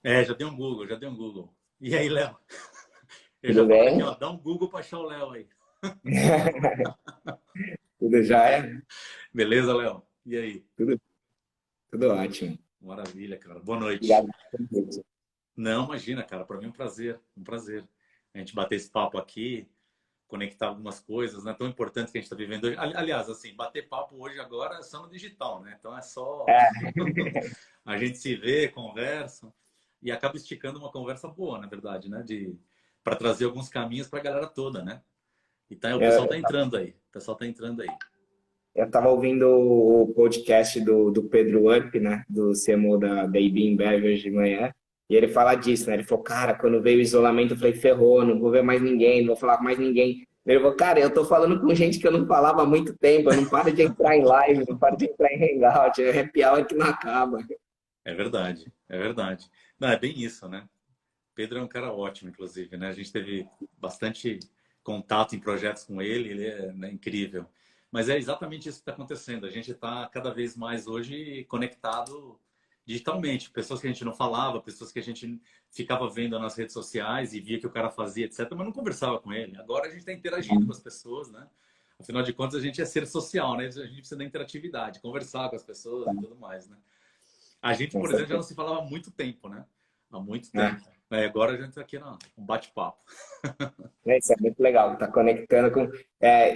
Já dei um Google, já dei um Google. E aí, Léo? Eu já Tudo falo aqui, bem? ó, dá um Google para achar o Léo aí. Tudo jóia? Beleza, Léo? E aí? Tudo, tudo ótimo. Maravilha, cara. Boa noite. Obrigado pelo convite. Não, imagina, cara, para mim é um prazer, um prazer. A gente bater esse papo aqui, conectar algumas coisas, né? Tão importantes que a gente está vivendo hoje. Aliás, assim, bater papo hoje agora é só no digital, né? Então é só É, a gente se vê, conversa e acaba esticando uma conversa boa, na verdade, né? De para trazer alguns caminhos para a galera toda, né? Então o pessoal tá eu, entrando aí. O pessoal tá entrando aí. eu tava ouvindo o podcast do Pedro Urp, né? Do CMO da IB Embev hoje de manhã. E ele fala disso, né? Ele falou, cara, quando veio o isolamento, eu falei, ferrou, não vou ver mais ninguém, não vou falar com mais ninguém. Ele falou, cara, eu tô falando com gente que eu não falava há muito tempo, eu não paro de entrar em live, não paro de entrar em hangout, é happy hour que não acaba. É verdade, é verdade. Não, é bem isso, né? Pedro é um cara ótimo, inclusive, né? A gente teve bastante contato em projetos com ele, ele é, né, incrível. Mas é exatamente isso que está acontecendo. A gente está cada vez mais hoje conectado digitalmente. Pessoas que a gente não falava, pessoas que a gente ficava vendo nas redes sociais e via que o cara fazia, etc., mas não conversava com ele. Agora a gente está interagindo com as pessoas, né? Afinal de contas, a gente é ser social, né? A gente precisa da interatividade, conversar com as pessoas e tudo mais, né? A gente, Com por exemplo, já não certeza. se falava há muito tempo, né? Há muito É. tempo. Agora a gente está aqui num bate-papo. Isso é muito legal, tá conectando com.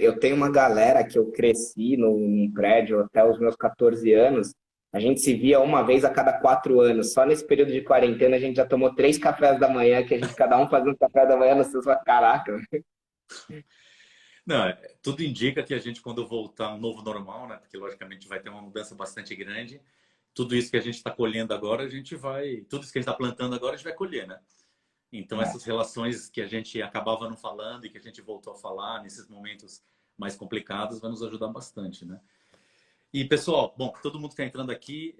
Eu tenho uma galera que eu cresci num prédio até os meus 14 anos. A gente se via uma vez a cada 4 anos. Só nesse período de quarentena a gente já tomou 3 cafés da manhã, que a gente cada um fazia um café da manhã no seu. Caraca, Não, tudo indica que a gente, quando voltar ao novo normal, né? Porque logicamente vai ter uma mudança bastante grande. Tudo isso que a gente está colhendo agora, a gente vai. Tudo isso que a gente está plantando agora, a gente vai colher, né? Então, é, essas relações que a gente acabava não falando e que a gente voltou a falar nesses momentos mais complicados, vai nos ajudar bastante, né? E, pessoal, bom, todo mundo que está entrando aqui,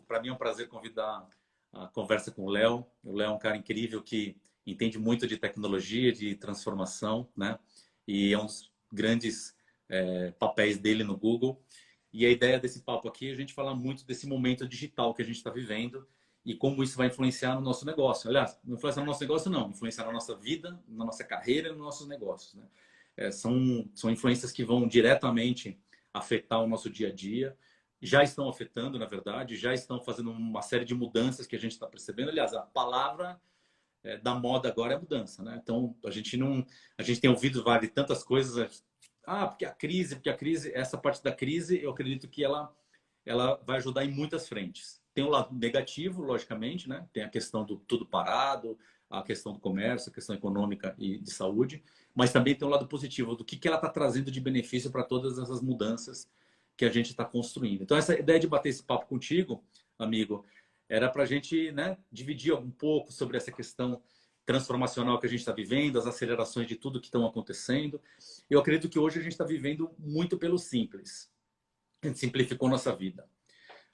para mim é um prazer convidar a conversa com o Léo. O Léo é um cara incrível que entende muito de tecnologia, de transformação, né? E é um dos grandes papéis dele no Google. E a ideia desse papo aqui é a gente falar muito desse momento digital que a gente está vivendo e como isso vai influenciar no nosso negócio. Aliás, não influenciar no nosso negócio, não. Influenciar na nossa vida, na nossa carreira e nos nossos negócios, né? São influências que vão diretamente afetar o nosso dia a dia. Já estão afetando, na verdade, já estão fazendo uma série de mudanças que a gente está percebendo. Aliás, a palavra da moda agora é mudança, né? Então, a gente não, a gente tem ouvido vale tantas coisas. Ah, porque a crise, essa parte da crise, eu acredito que ela vai ajudar em muitas frentes. Tem o lado negativo, logicamente, né? Tem a questão do tudo parado, a questão do comércio, a questão econômica e de saúde, mas também tem o lado positivo do que ela está trazendo de benefício para todas essas mudanças que a gente está construindo. Então, essa ideia de bater esse papo contigo, amigo, era para a gente, né, dividir um pouco sobre essa questão transformacional que a gente está vivendo, as acelerações de tudo que estão acontecendo. Eu acredito que hoje a gente está vivendo muito pelo simples. A gente simplificou nossa vida.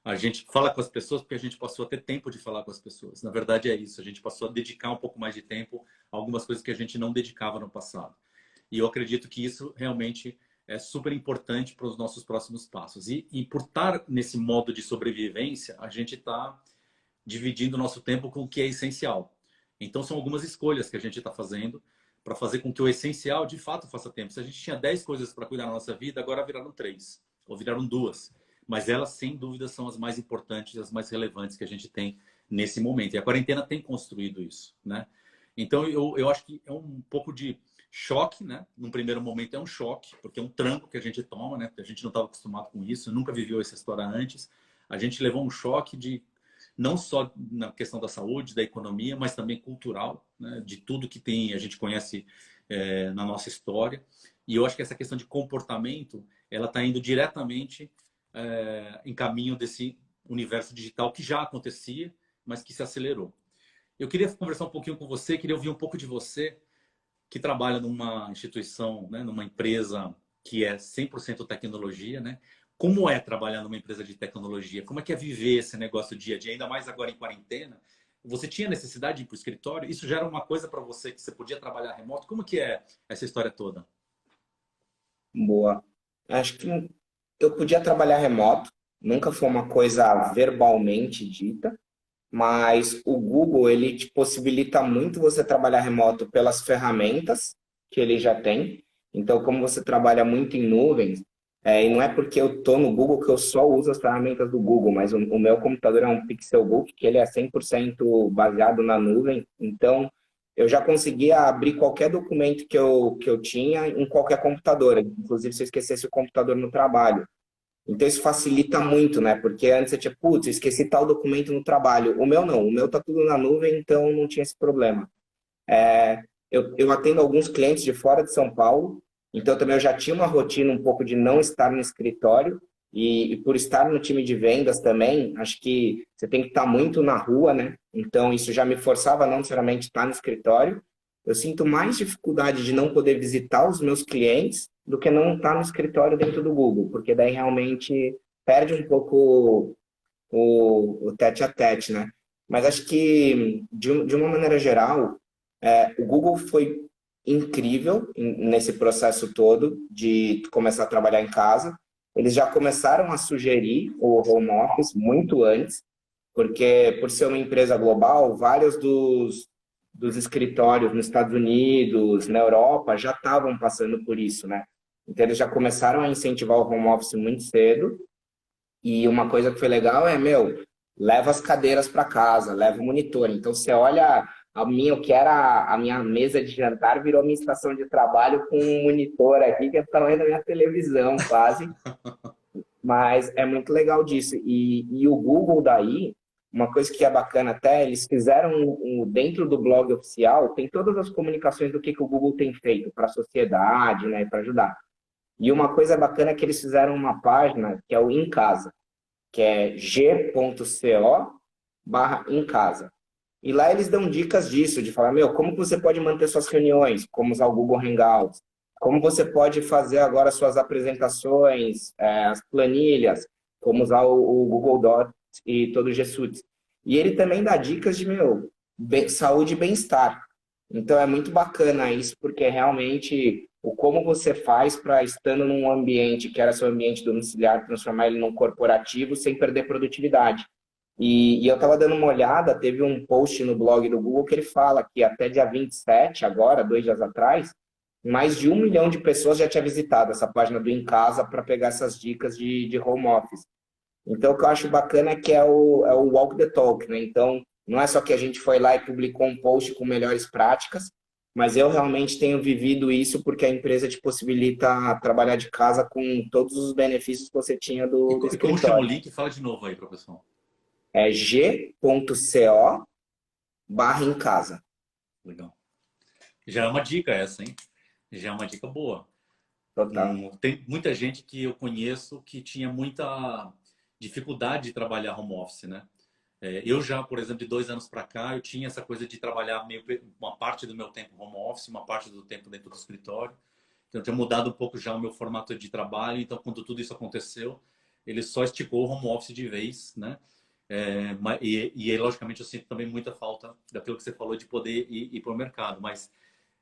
A gente fala com as pessoas porque a gente passou a ter tempo de falar com as pessoas. Na verdade é isso. A gente passou a dedicar um pouco mais de tempo a algumas coisas que a gente não dedicava no passado. E eu acredito que isso realmente é super importante para os nossos próximos passos. E por estar nesse modo de sobrevivência, a gente está dividindo o nosso tempo com o que é essencial. Então são algumas escolhas que a gente está fazendo para fazer com que o essencial de fato faça tempo. Se a gente tinha 10 coisas para cuidar da nossa vida, agora viraram 3 ou viraram 2. Mas elas, sem dúvida, são as mais importantes, as mais relevantes que a gente tem nesse momento. E a quarentena tem construído isso, né? Então, eu acho que é um pouco de choque, né? Num primeiro momento é um choque, porque é um tranco que a gente toma, né? A gente não estava acostumado com isso, nunca viveu essa história antes. A gente levou um choque de não só na questão da saúde, da economia, mas também cultural, né? De tudo que tem a gente conhece na nossa história. E eu acho que essa questão de comportamento, ela está indo diretamente em caminho desse universo digital que já acontecia, mas que se acelerou. Eu queria conversar um pouquinho com você, queria ouvir um pouco de você, que trabalha numa instituição, né, numa empresa que é 100% tecnologia, né? Como é trabalhar numa empresa de tecnologia? Como é que é viver esse negócio dia a dia, ainda mais agora em quarentena? Você tinha necessidade de ir para o escritório? Isso já era uma coisa para você que você podia trabalhar remoto? Como que é essa história toda? boa. Acho que eu podia trabalhar remoto, nunca foi uma coisa verbalmente dita, mas o Google, ele te possibilita muito você trabalhar remoto pelas ferramentas que ele já tem. Então, como você trabalha muito em nuvens, e não é porque eu estou no Google que eu só uso as ferramentas do Google, mas o meu computador é um Pixelbook, que ele é 100% baseado na nuvem. Então, eu já conseguia abrir qualquer documento que eu tinha em qualquer computador, inclusive se eu esquecesse o computador no trabalho. Então isso facilita muito, né? Porque antes você tinha, putz, eu esqueci tal documento no trabalho. O meu não, o meu tá tudo na nuvem, então não tinha esse problema. Eu atendo alguns clientes de fora de São Paulo, então também eu já tinha uma rotina um pouco de não estar no escritório, e por estar no time de vendas também, acho que você tem que estar muito na rua, né? Então isso já me forçava a não necessariamente estar no escritório. Eu sinto mais dificuldade de não poder visitar os meus clientes do que não estar no escritório dentro do Google, porque daí realmente perde um pouco o tete a tete, né? Mas acho que, de uma maneira geral, o Google foi incrível nesse processo todo de começar a trabalhar em casa. Eles já começaram a sugerir o home office muito antes, porque por ser uma empresa global, vários dos escritórios nos Estados Unidos, na Europa, já estavam passando por isso, né? Então eles já começaram a incentivar o home office muito cedo. E uma coisa que foi legal é, meu, leva as cadeiras para casa, leva o monitor. Então você olha o que era a minha mesa de jantar virou minha estação de trabalho com um monitor aqui que é o tamanho da minha televisão, quase. Mas é muito legal disso. E o Google daí, uma coisa que é bacana até, eles fizeram dentro do blog oficial, tem todas as comunicações do que o Google tem feito para a sociedade, né, para ajudar. E uma coisa bacana é que eles fizeram uma página que é o Em Casa, que é g.co/em casa. E lá eles dão dicas disso, de falar, meu, como que você pode manter suas reuniões, como usar o Google Hangouts, como você pode fazer agora suas apresentações, as planilhas, como usar o Google Docs e todo o G Suite. E ele também dá dicas de, meu, saúde e bem-estar. Então é muito bacana isso, porque realmente o como você faz para, estando num ambiente que era seu ambiente domiciliar, transformar ele num corporativo sem perder produtividade. E eu estava dando uma olhada, teve um post no blog do Google que ele fala que até dia 27, agora, 2 dias atrás, mais de 1 milhão de pessoas já tinha visitado essa página do Em Casa para pegar essas dicas de home office. Então, o que eu acho bacana é que é o walk the talk, né? Então, não é só que a gente foi lá e publicou um post com melhores práticas, mas eu realmente tenho vivido isso porque a empresa te possibilita trabalhar de casa com todos os benefícios que você tinha do E como chama o escritório. link? Fala de novo aí para o pessoal. É g.co/em casa. Legal. Já é uma dica essa, hein? Já é uma dica boa. Total. Tem muita gente que eu conheço que tinha muita dificuldade de trabalhar home office, né? Eu já, por exemplo, de 2 anos para cá, eu tinha essa coisa de trabalhar uma parte do meu tempo home office, uma parte do tempo dentro do escritório. Então, eu tinha mudado um pouco já o meu formato de trabalho. Então, quando tudo isso aconteceu, ele só esticou o home office de vez, né? E aí, logicamente, eu sinto também muita falta daquilo que você falou de poder ir para o mercado. Mas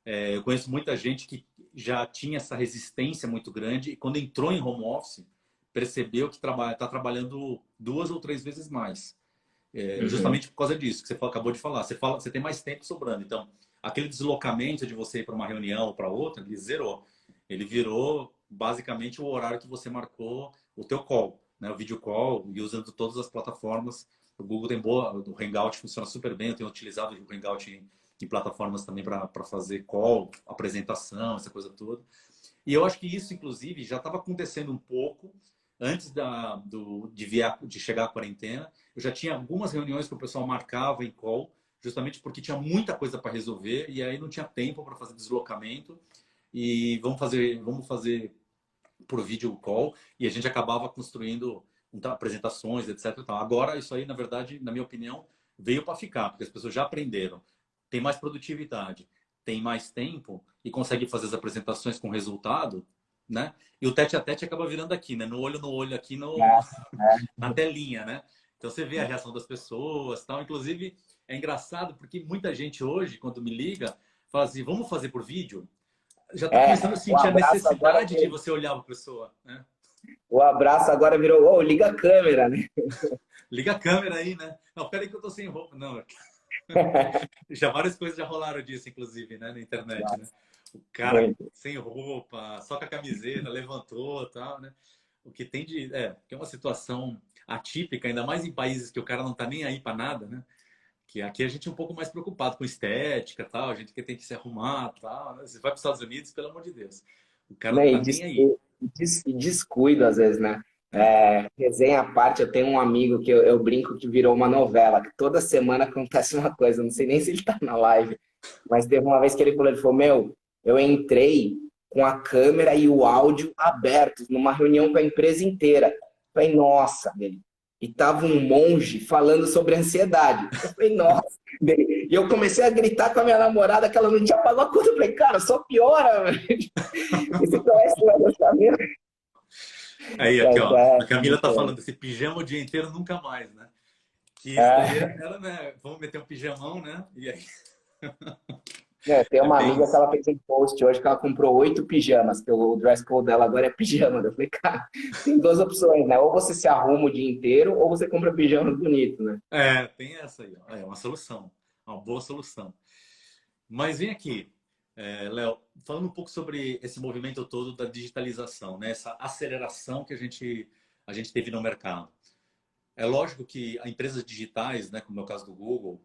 eu conheço muita gente que já tinha essa resistência muito grande e quando entrou em home office, percebeu que está trabalhando 2 ou 3 vezes mais. Uhum. Justamente por causa disso que você acabou de falar. Você tem mais tempo sobrando. Então, aquele deslocamento de você ir para uma reunião ou para outra, ele zerou. Ele virou basicamente o horário que você marcou o teu call, né? O video call, e usando todas as plataformas. O Google tem boa, o Hangout funciona super bem. Eu tenho utilizado o Hangout em plataformas também para fazer call, apresentação, essa coisa toda. E eu acho que isso, inclusive, já estava acontecendo um pouco antes de chegar a quarentena. Eu já tinha algumas reuniões que o pessoal marcava em call, justamente porque tinha muita coisa para resolver e aí não tinha tempo para fazer deslocamento. E vamos fazer por vídeo call, e a gente acabava construindo apresentações, etc. Agora, isso aí, na verdade, na minha opinião, veio para ficar, porque as pessoas já aprenderam. Tem mais produtividade, tem mais tempo e consegue fazer as apresentações com resultado, né? E o tete a tete acaba virando aqui, né? No olho aqui na telinha, né? Então você vê a reação das pessoas, tal. Inclusive é engraçado porque muita gente hoje, quando me liga, fala assim: vamos fazer por vídeo? Já está começando a O sentir a abraço agora necessidade de você olhar para a pessoa, né? O abraço agora virou, ô, liga a câmera, né? Liga a câmera aí, né? Não, peraí que eu tô sem roupa. Não, já várias coisas já rolaram disso, inclusive, né, na internet, né? O cara Muito. sem roupa, só com a camiseta, levantou, tal, né? O que tem de, que é uma situação atípica, ainda mais em países que o cara não tá nem aí para nada, né? Que aqui a gente é um pouco mais preocupado com estética, tal, a gente que tem que se arrumar, tal, né? Você vai para os Estados Unidos, pelo amor de Deus, o cara não Né? tá nem aí. E descuido, às vezes, né? Resenha à parte, eu tenho um amigo que eu brinco que virou uma novela, que toda semana acontece uma coisa, não sei nem se ele tá na live, mas teve uma vez que ele falou, meu, eu entrei com a câmera e o áudio abertos numa reunião com a empresa inteira. Eu falei, nossa, dele. E tava um monge falando sobre ansiedade. Eu falei, nossa. Dele. E eu comecei a gritar com a minha namorada que ela não tinha pagado a conta. Eu falei, cara, só piora, velho. Esse conhece o lançamento. Aí, aqui, Mas, ó, a Camila tá falando, esse pijama o dia inteiro nunca mais, né? Que isso daí era, né? Vamos meter um pijamão, né? E aí. tem É uma bem amiga que isso. ela fez um post hoje que ela comprou 8 pijamas, que o dress code dela agora é pijama. Eu falei, cara, tem duas opções, né? Ou você se arruma o dia inteiro, ou você compra pijama bonito, né? Tem essa aí, ó. É uma solução, uma boa solução. Mas vem aqui, Léo, falando um pouco sobre esse movimento todo da digitalização, né? Essa aceleração que a gente teve no mercado. É lógico que empresas digitais, né, como é o caso do Google,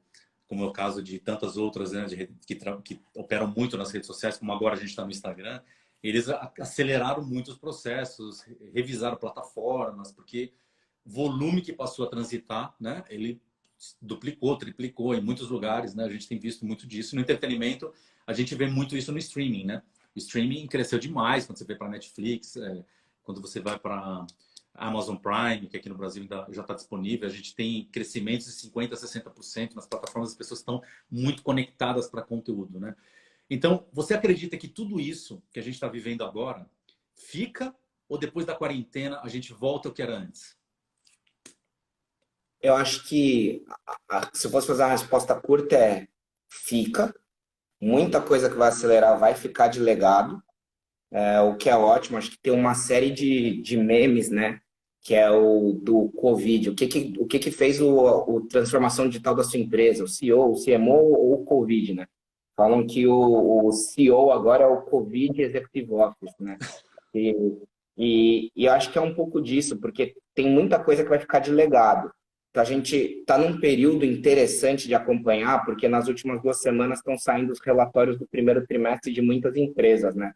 como é o caso de tantas outras, né, que operam muito nas redes sociais, como agora a gente está no Instagram, eles aceleraram muito os processos, revisaram plataformas, porque o volume que passou a transitar, né, ele duplicou, triplicou em muitos lugares, né? A gente tem visto muito disso. No entretenimento, a gente vê muito isso no streaming, né? O streaming cresceu demais quando você vai para Netflix, quando você vai para Amazon Prime, que aqui no Brasil ainda já está disponível. A gente tem crescimentos de 50% a 60% nas plataformas, as pessoas estão muito conectadas para conteúdo, né? Então, você acredita que tudo isso que a gente está vivendo agora fica ou depois da quarentena a gente volta ao que era antes? Eu acho que, se eu fosse fazer uma resposta curta, fica. Muita coisa que vai acelerar vai ficar de legado, o que é ótimo. Acho que tem uma série de memes, né? Que é o do Covid. O que fez o transformação digital da sua empresa? O CEO, o CMO ou o Covid, né? Falam que o CEO agora é o Covid Executive Office, né? E, e eu acho que é um pouco disso, porque tem muita coisa que vai ficar de legado. Então, a gente está num período interessante de acompanhar, porque nas últimas 2 semanas estão saindo os relatórios do primeiro trimestre de muitas empresas, né?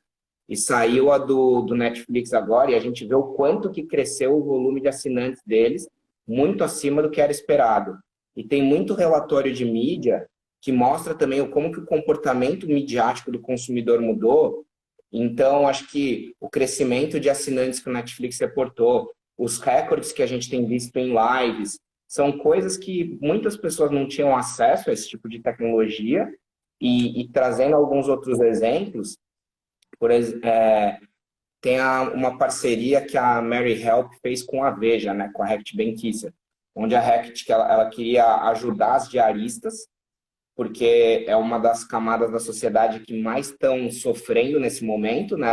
E saiu a do Netflix agora, e a gente vê o quanto que cresceu o volume de assinantes deles, muito acima do que era esperado. E tem muito relatório de mídia que mostra também como que o comportamento midiático do consumidor mudou. Então, acho que o crescimento de assinantes que o Netflix reportou, os recordes que a gente tem visto em lives, são coisas que muitas pessoas não tinham acesso a esse tipo de tecnologia. E trazendo alguns outros exemplos, por exemplo, tem uma parceria que a Mary Help fez com a Veja, né, com a Rect Benkiser, onde a Rect ela queria ajudar as diaristas, porque é uma das camadas da sociedade que mais estão sofrendo nesse momento, né?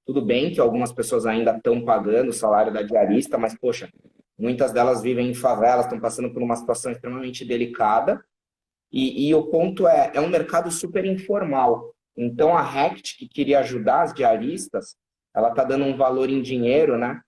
Tudo bem que algumas pessoas ainda estão pagando o salário da diarista, mas, poxa, muitas delas vivem em favelas, estão passando por uma situação extremamente delicada, e o ponto é um mercado super informal. Então, a Rect, que queria ajudar as diaristas, ela está dando um valor em dinheiro, né?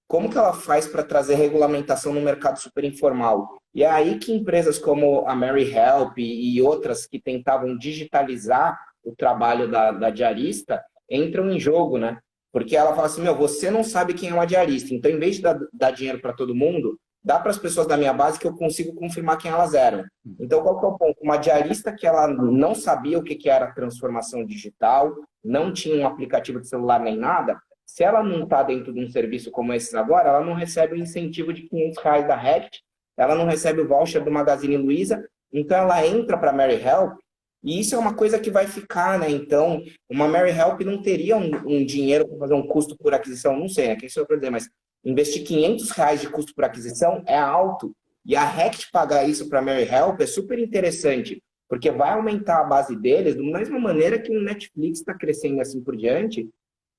Como que ela faz para trazer regulamentação no mercado super informal? E é aí que empresas como a Mary Help e outras que tentavam digitalizar o trabalho da diarista entram em jogo, né? Porque ela fala assim, meu, você não sabe quem é uma diarista, então em vez de dar dinheiro para todo mundo, dá para as pessoas da minha base que eu consigo confirmar quem elas eram. Então, qual que é o ponto? Uma diarista que ela não sabia o que era transformação digital, não tinha um aplicativo de celular nem nada, se ela não está dentro de um serviço como esse agora, ela não recebe o incentivo de R$ 500 da Rect, ela não recebe o voucher do Magazine Luiza, então ela entra para a Mary Help, e isso é uma coisa que vai ficar, né? Então, uma Mary Help não teria um dinheiro para fazer um custo por aquisição, não sei, né? Quem sou eu para dizer, mas investir R$ 500 de custo por aquisição é alto, e a Rect pagar isso para a Mary Help é super interessante, porque vai aumentar a base deles da mesma maneira que o Netflix está crescendo assim por diante,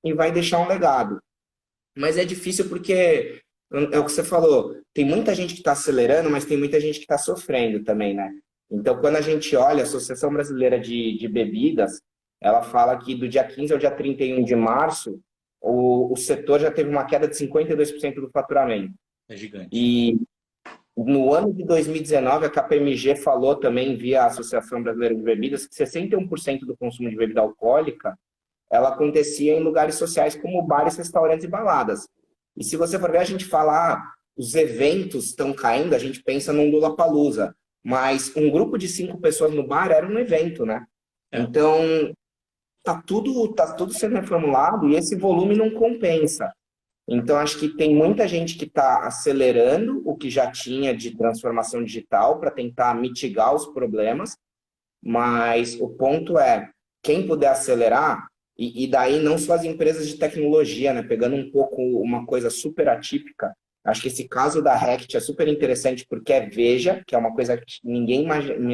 e vai deixar um legado. Mas é difícil porque é o que você falou, tem muita gente que está acelerando, mas tem muita gente que está sofrendo também, né? Então, quando a gente olha, a Associação Brasileira de Bebidas, ela fala que do dia 15 ao dia 31 de março, o setor já teve uma queda de 52% do faturamento. É gigante. E no ano de 2019, a KPMG falou também, via a Associação Brasileira de Bebidas, que 61% do consumo de bebida alcoólica ela acontecia em lugares sociais como bares, restaurantes e baladas. E se você for ver, a gente fala, os eventos estão caindo, a gente pensa num Lollapalooza, mas um grupo de 5 pessoas no bar era um evento, né? É. Então, tá tudo sendo reformulado e esse volume não compensa. Então, acho que tem muita gente que está acelerando o que já tinha de transformação digital para tentar mitigar os problemas, mas o ponto é, quem puder acelerar, e daí não só as empresas de tecnologia, né? Pegando um pouco uma coisa super atípica, acho que esse caso da Rect é super interessante porque é Veja, que é uma coisa que ninguém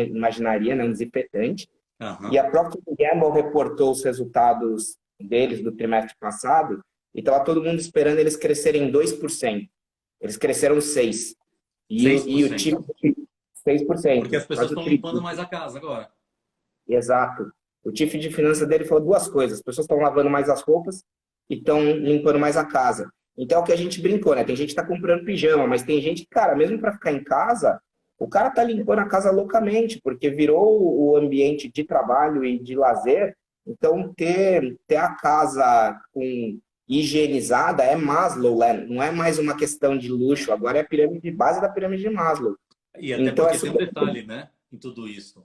imaginaria, né? Um desinfetante. E Aham. a Procter Gamble reportou os resultados deles do trimestre passado e estava todo mundo esperando eles crescerem 2%. Eles cresceram 6%. E o time 6%. Porque 6%, as pessoas quase o estão limpando triplo. mais a casa agora. Exato. O Chief de finanças dele falou duas coisas. As pessoas estão lavando mais as roupas e estão limpando mais a casa. Então é o que a gente brincou, né? Tem gente que está comprando pijama, mas tem gente que, cara, mesmo para ficar em casa, o cara tá limpando a casa loucamente, porque virou o ambiente de trabalho e de lazer. Então ter a casa com higienizada é Maslow, né? Não é mais uma questão de luxo, agora é a pirâmide base da pirâmide de Maslow. E até Então é porque tem um super. detalhe, né, em tudo isso.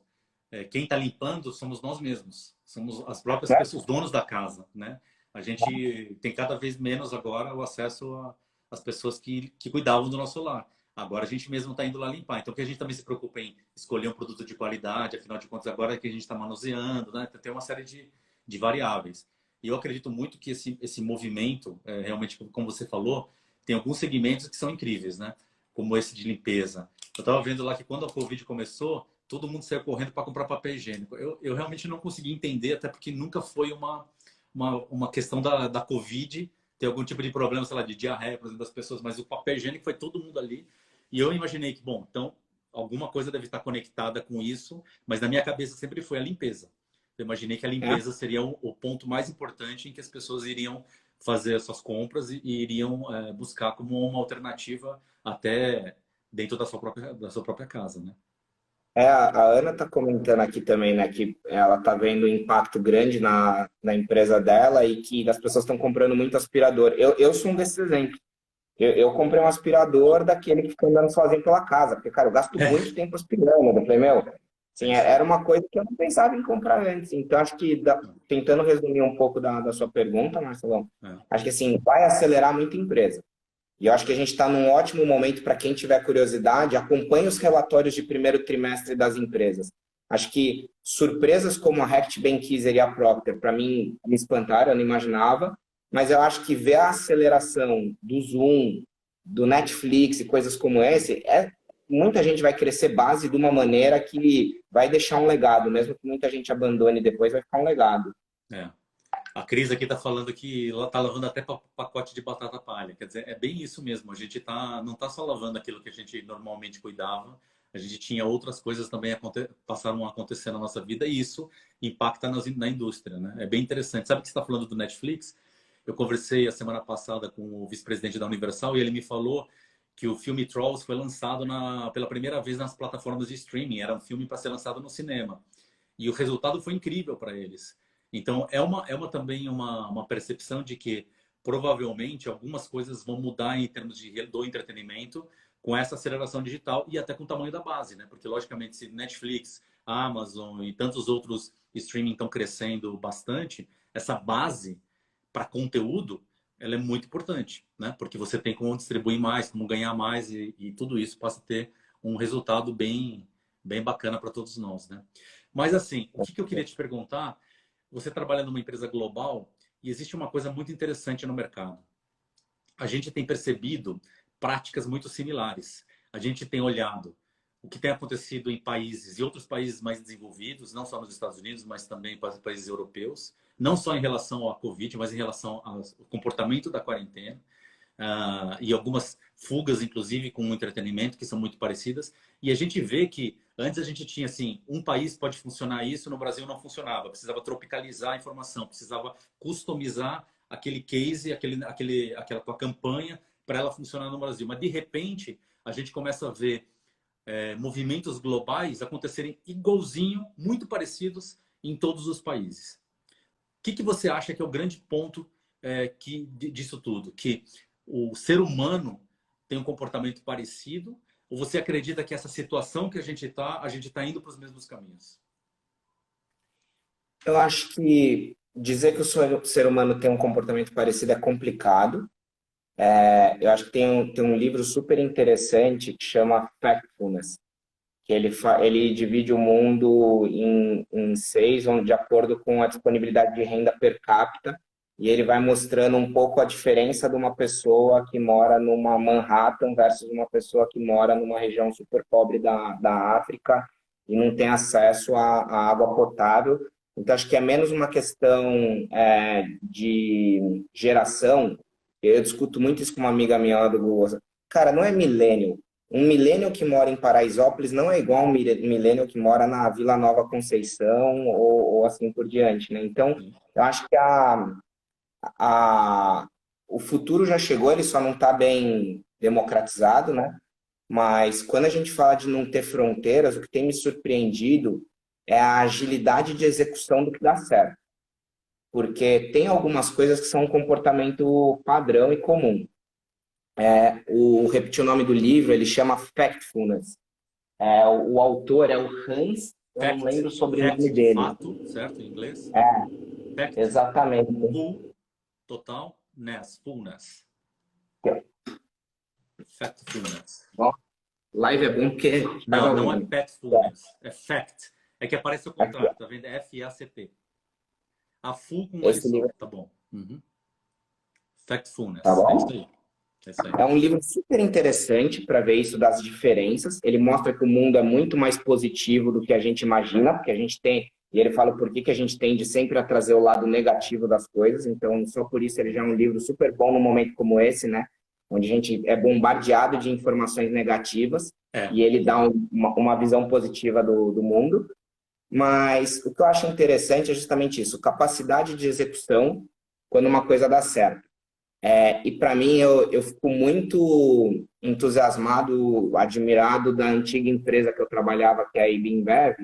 Quem está limpando somos nós mesmos. Somos as próprias pessoas, os donos da casa, né? A gente tem cada vez menos agora o acesso às pessoas que cuidavam do nosso lar. Agora a gente mesmo está indo lá limpar. Então, que a gente também se preocupa em escolher um produto de qualidade, afinal de contas, agora é que a gente está manuseando, né? Tem uma série de variáveis. E eu acredito muito que esse movimento, realmente, como você falou, tem alguns segmentos que são incríveis, né? Como esse de limpeza. Eu estava vendo lá que quando a Covid começou, todo mundo saiu correndo para comprar papel higiênico. Eu realmente não consegui entender, até porque nunca foi uma questão da Covid ter algum tipo de problema, sei lá, de diarreia, por exemplo, das pessoas, mas o papel higiênico foi todo mundo ali. E eu imaginei que, bom, então alguma coisa deve estar conectada com isso, mas na minha cabeça sempre foi a limpeza. Eu imaginei que a É, limpeza seria o ponto mais importante em que as pessoas iriam fazer as suas compras e iriam buscar como uma alternativa até dentro da sua própria casa, né? a Ana está comentando aqui também, né, que ela está vendo um impacto grande na empresa dela e que as pessoas estão comprando muito aspirador. Eu sou um desses exemplos. Eu comprei um aspirador daquele que fica andando sozinho pela casa, porque, cara, eu gasto muito tempo aspirando. Eu falei, meu, É assim, isso era aí. uma coisa que eu não pensava em comprar antes. Então, acho que, tentando resumir um pouco da sua pergunta, Marcelão, É. acho que, assim, vai acelerar muito a empresa. E eu acho que a gente está num ótimo momento para quem tiver curiosidade, acompanhe os relatórios de primeiro trimestre das empresas. Acho que surpresas como a Rect Benkiser e a Procter, para mim, me espantaram, eu não imaginava, mas eu acho que ver a aceleração do Zoom, do Netflix e coisas como esse, muita gente vai crescer base de uma maneira que vai deixar um legado, mesmo que muita gente abandone depois, vai ficar um legado. É. A Cris aqui está falando que ela está lavando até pacote de batata palha. Quer dizer, é bem isso mesmo. A gente não está só lavando aquilo que a gente normalmente cuidava. A gente tinha outras coisas também passaram a acontecer na nossa vida e isso impacta na indústria, né? É bem interessante. Sabe que você está falando do Netflix? Eu conversei a semana passada com o vice-presidente da Universal e ele me falou que o filme Trolls foi lançado pela primeira vez nas plataformas de streaming. Era um filme para ser lançado no cinema. E o resultado foi incrível para eles. Então, é também uma percepção de que provavelmente algumas coisas vão mudar em termos do entretenimento com essa aceleração digital e até com o tamanho da base, né? Porque, logicamente, se Netflix, Amazon e tantos outros streaming estão crescendo bastante, essa base para conteúdo ela é muito importante, né? Porque você tem como distribuir mais, como ganhar mais e tudo isso passa a ter um resultado bem bacana para todos nós, né? Mas assim, o que eu queria te perguntar, você trabalha numa empresa global e existe uma coisa muito interessante no mercado. A gente tem percebido práticas muito similares. A gente tem olhado o que tem acontecido em países e outros países mais desenvolvidos, não só nos Estados Unidos, mas também para os países europeus, não só em relação à Covid, mas em relação ao comportamento da quarentena. e algumas fugas, inclusive, com entretenimento, que são muito parecidas. E a gente vê que antes a gente tinha, assim, um país pode funcionar isso, no Brasil não funcionava. Precisava tropicalizar a informação, precisava customizar aquele case, aquela tua campanha para ela funcionar no Brasil. Mas, de repente, a gente começa a ver movimentos globais acontecerem igualzinho, muito parecidos em todos os países. O que você acha que é o grande ponto disso tudo? Que o ser humano tem um comportamento parecido? Ou você acredita que essa situação que a gente está indo para os mesmos caminhos? Eu acho que dizer que o ser humano tem um comportamento parecido é complicado. Eu acho que tem um livro super interessante que chama Factfulness, que ele divide o mundo em seis, de acordo com a disponibilidade de renda per capita, e ele vai mostrando um pouco a diferença de uma pessoa que mora numa Manhattan versus uma pessoa que mora numa região super pobre da África e não tem acesso à água potável. Então, acho que é menos uma questão de geração. Eu discuto muito isso com uma amiga minha lá do Google. Cara, não é millennial. Um millennial que mora em Paraisópolis não é igual a um millennial que mora na Vila Nova Conceição ou assim por diante, né? Então, eu acho que o futuro já chegou, ele só não está bem democratizado, né? Mas quando a gente fala de não ter fronteiras, o que tem me surpreendido é a agilidade de execução do que dá certo. Porque tem algumas coisas que são um comportamento padrão e comum. Repetir o nome do livro, ele chama Factfulness. O autor é o Hans, eu não lembro sobre o nome dele. Fato, certo? Em inglês? Fact, exatamente. Full, total, fullness. Factfulness. Bom, live é bom porque... Não é factfulness, é fact. É que aparece o contrário, tá vendo? É F-A-C-T. A full com esse livro. Tá bom. Factfulness. Tá bom? É isso aí. É um livro super interessante para ver isso das diferenças. Ele mostra que o mundo é muito mais positivo do que a gente imagina, porque a gente tem, e ele fala por que a gente tende sempre a trazer o lado negativo das coisas. Então, só por isso ele já é um livro super bom num momento como esse, né? Onde a gente é bombardeado de informações negativas e ele dá uma visão positiva do mundo. Mas o que eu acho interessante é justamente isso, capacidade de execução quando uma coisa dá certo. E para mim, eu fico muito entusiasmado, admirado da antiga empresa que eu trabalhava, que é a IB InBev,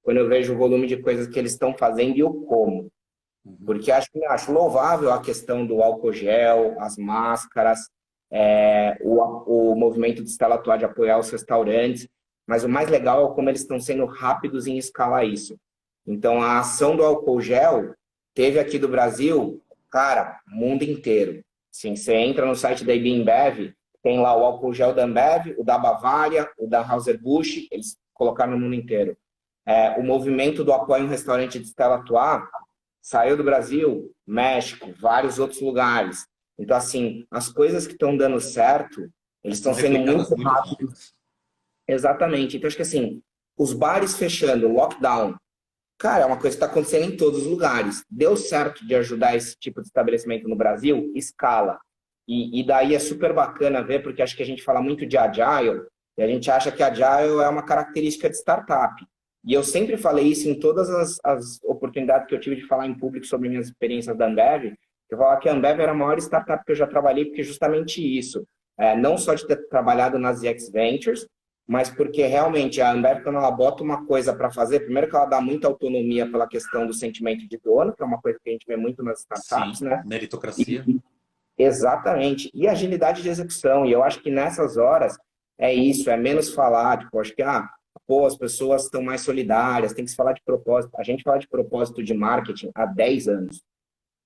quando eu vejo o volume de coisas que eles estão fazendo e o como. Porque acho louvável a questão do álcool gel, as máscaras, o movimento de Stella Artois de apoiar os restaurantes, mas o mais legal é como eles estão sendo rápidos em escalar isso. Então, a ação do álcool gel teve aqui do Brasil, cara, mundo inteiro. Sim, você entra no site da IB InBev, tem lá o álcool gel da Ambev, o da Bavária, o da Anheuser-Busch, eles colocaram no mundo inteiro. O movimento do apoio em um restaurante de Stella Artois saiu do Brasil, México, vários outros lugares. Então, assim, as coisas que estão dando certo, eles estão sendo muito rápidos. Exatamente. Então, acho que assim, os bares fechando, lockdown, cara, é uma coisa que está acontecendo em todos os lugares. Deu certo de ajudar esse tipo de estabelecimento no Brasil? Escala. E daí é super bacana ver, porque acho que a gente fala muito de Agile, e a gente acha que Agile é uma característica de startup. E eu sempre falei isso em todas as oportunidades que eu tive de falar em público sobre minhas experiências da Ambev. Eu falava que a Ambev era a maior startup que eu já trabalhei, porque justamente isso. Não só de ter trabalhado nas EX Ventures, mas porque realmente a Ambev, quando ela bota uma coisa para fazer, primeiro que ela dá muita autonomia pela questão do sentimento de dono, que é uma coisa que a gente vê muito nas startups, sim, né? Meritocracia. Exatamente. E agilidade de execução. E eu acho que nessas horas é isso, é menos falar, tipo, acho que, as pessoas estão mais solidárias, tem que se falar de propósito. A gente fala de propósito de marketing há 10 anos.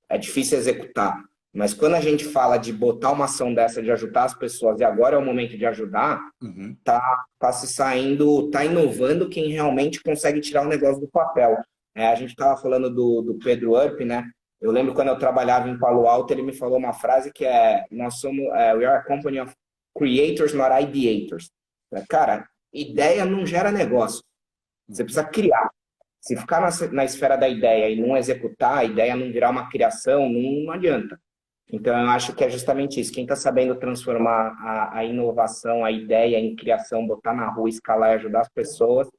É difícil executar. Mas quando a gente fala de botar uma ação dessa, de ajudar as pessoas, e agora é o momento de ajudar, tá se saindo, tá inovando quem realmente consegue tirar o negócio do papel. A gente estava falando do Pedro Urp, né? Eu lembro quando eu trabalhava em Palo Alto, ele me falou uma frase que nós somos, we are a company of creators, not ideators. Cara, ideia não gera negócio. Você precisa criar. Se ficar na esfera da ideia e não executar, a ideia não virar uma criação, não adianta. Então, eu acho que é justamente isso. Quem está sabendo transformar a inovação, a ideia em criação, botar na rua, escalar e ajudar as pessoas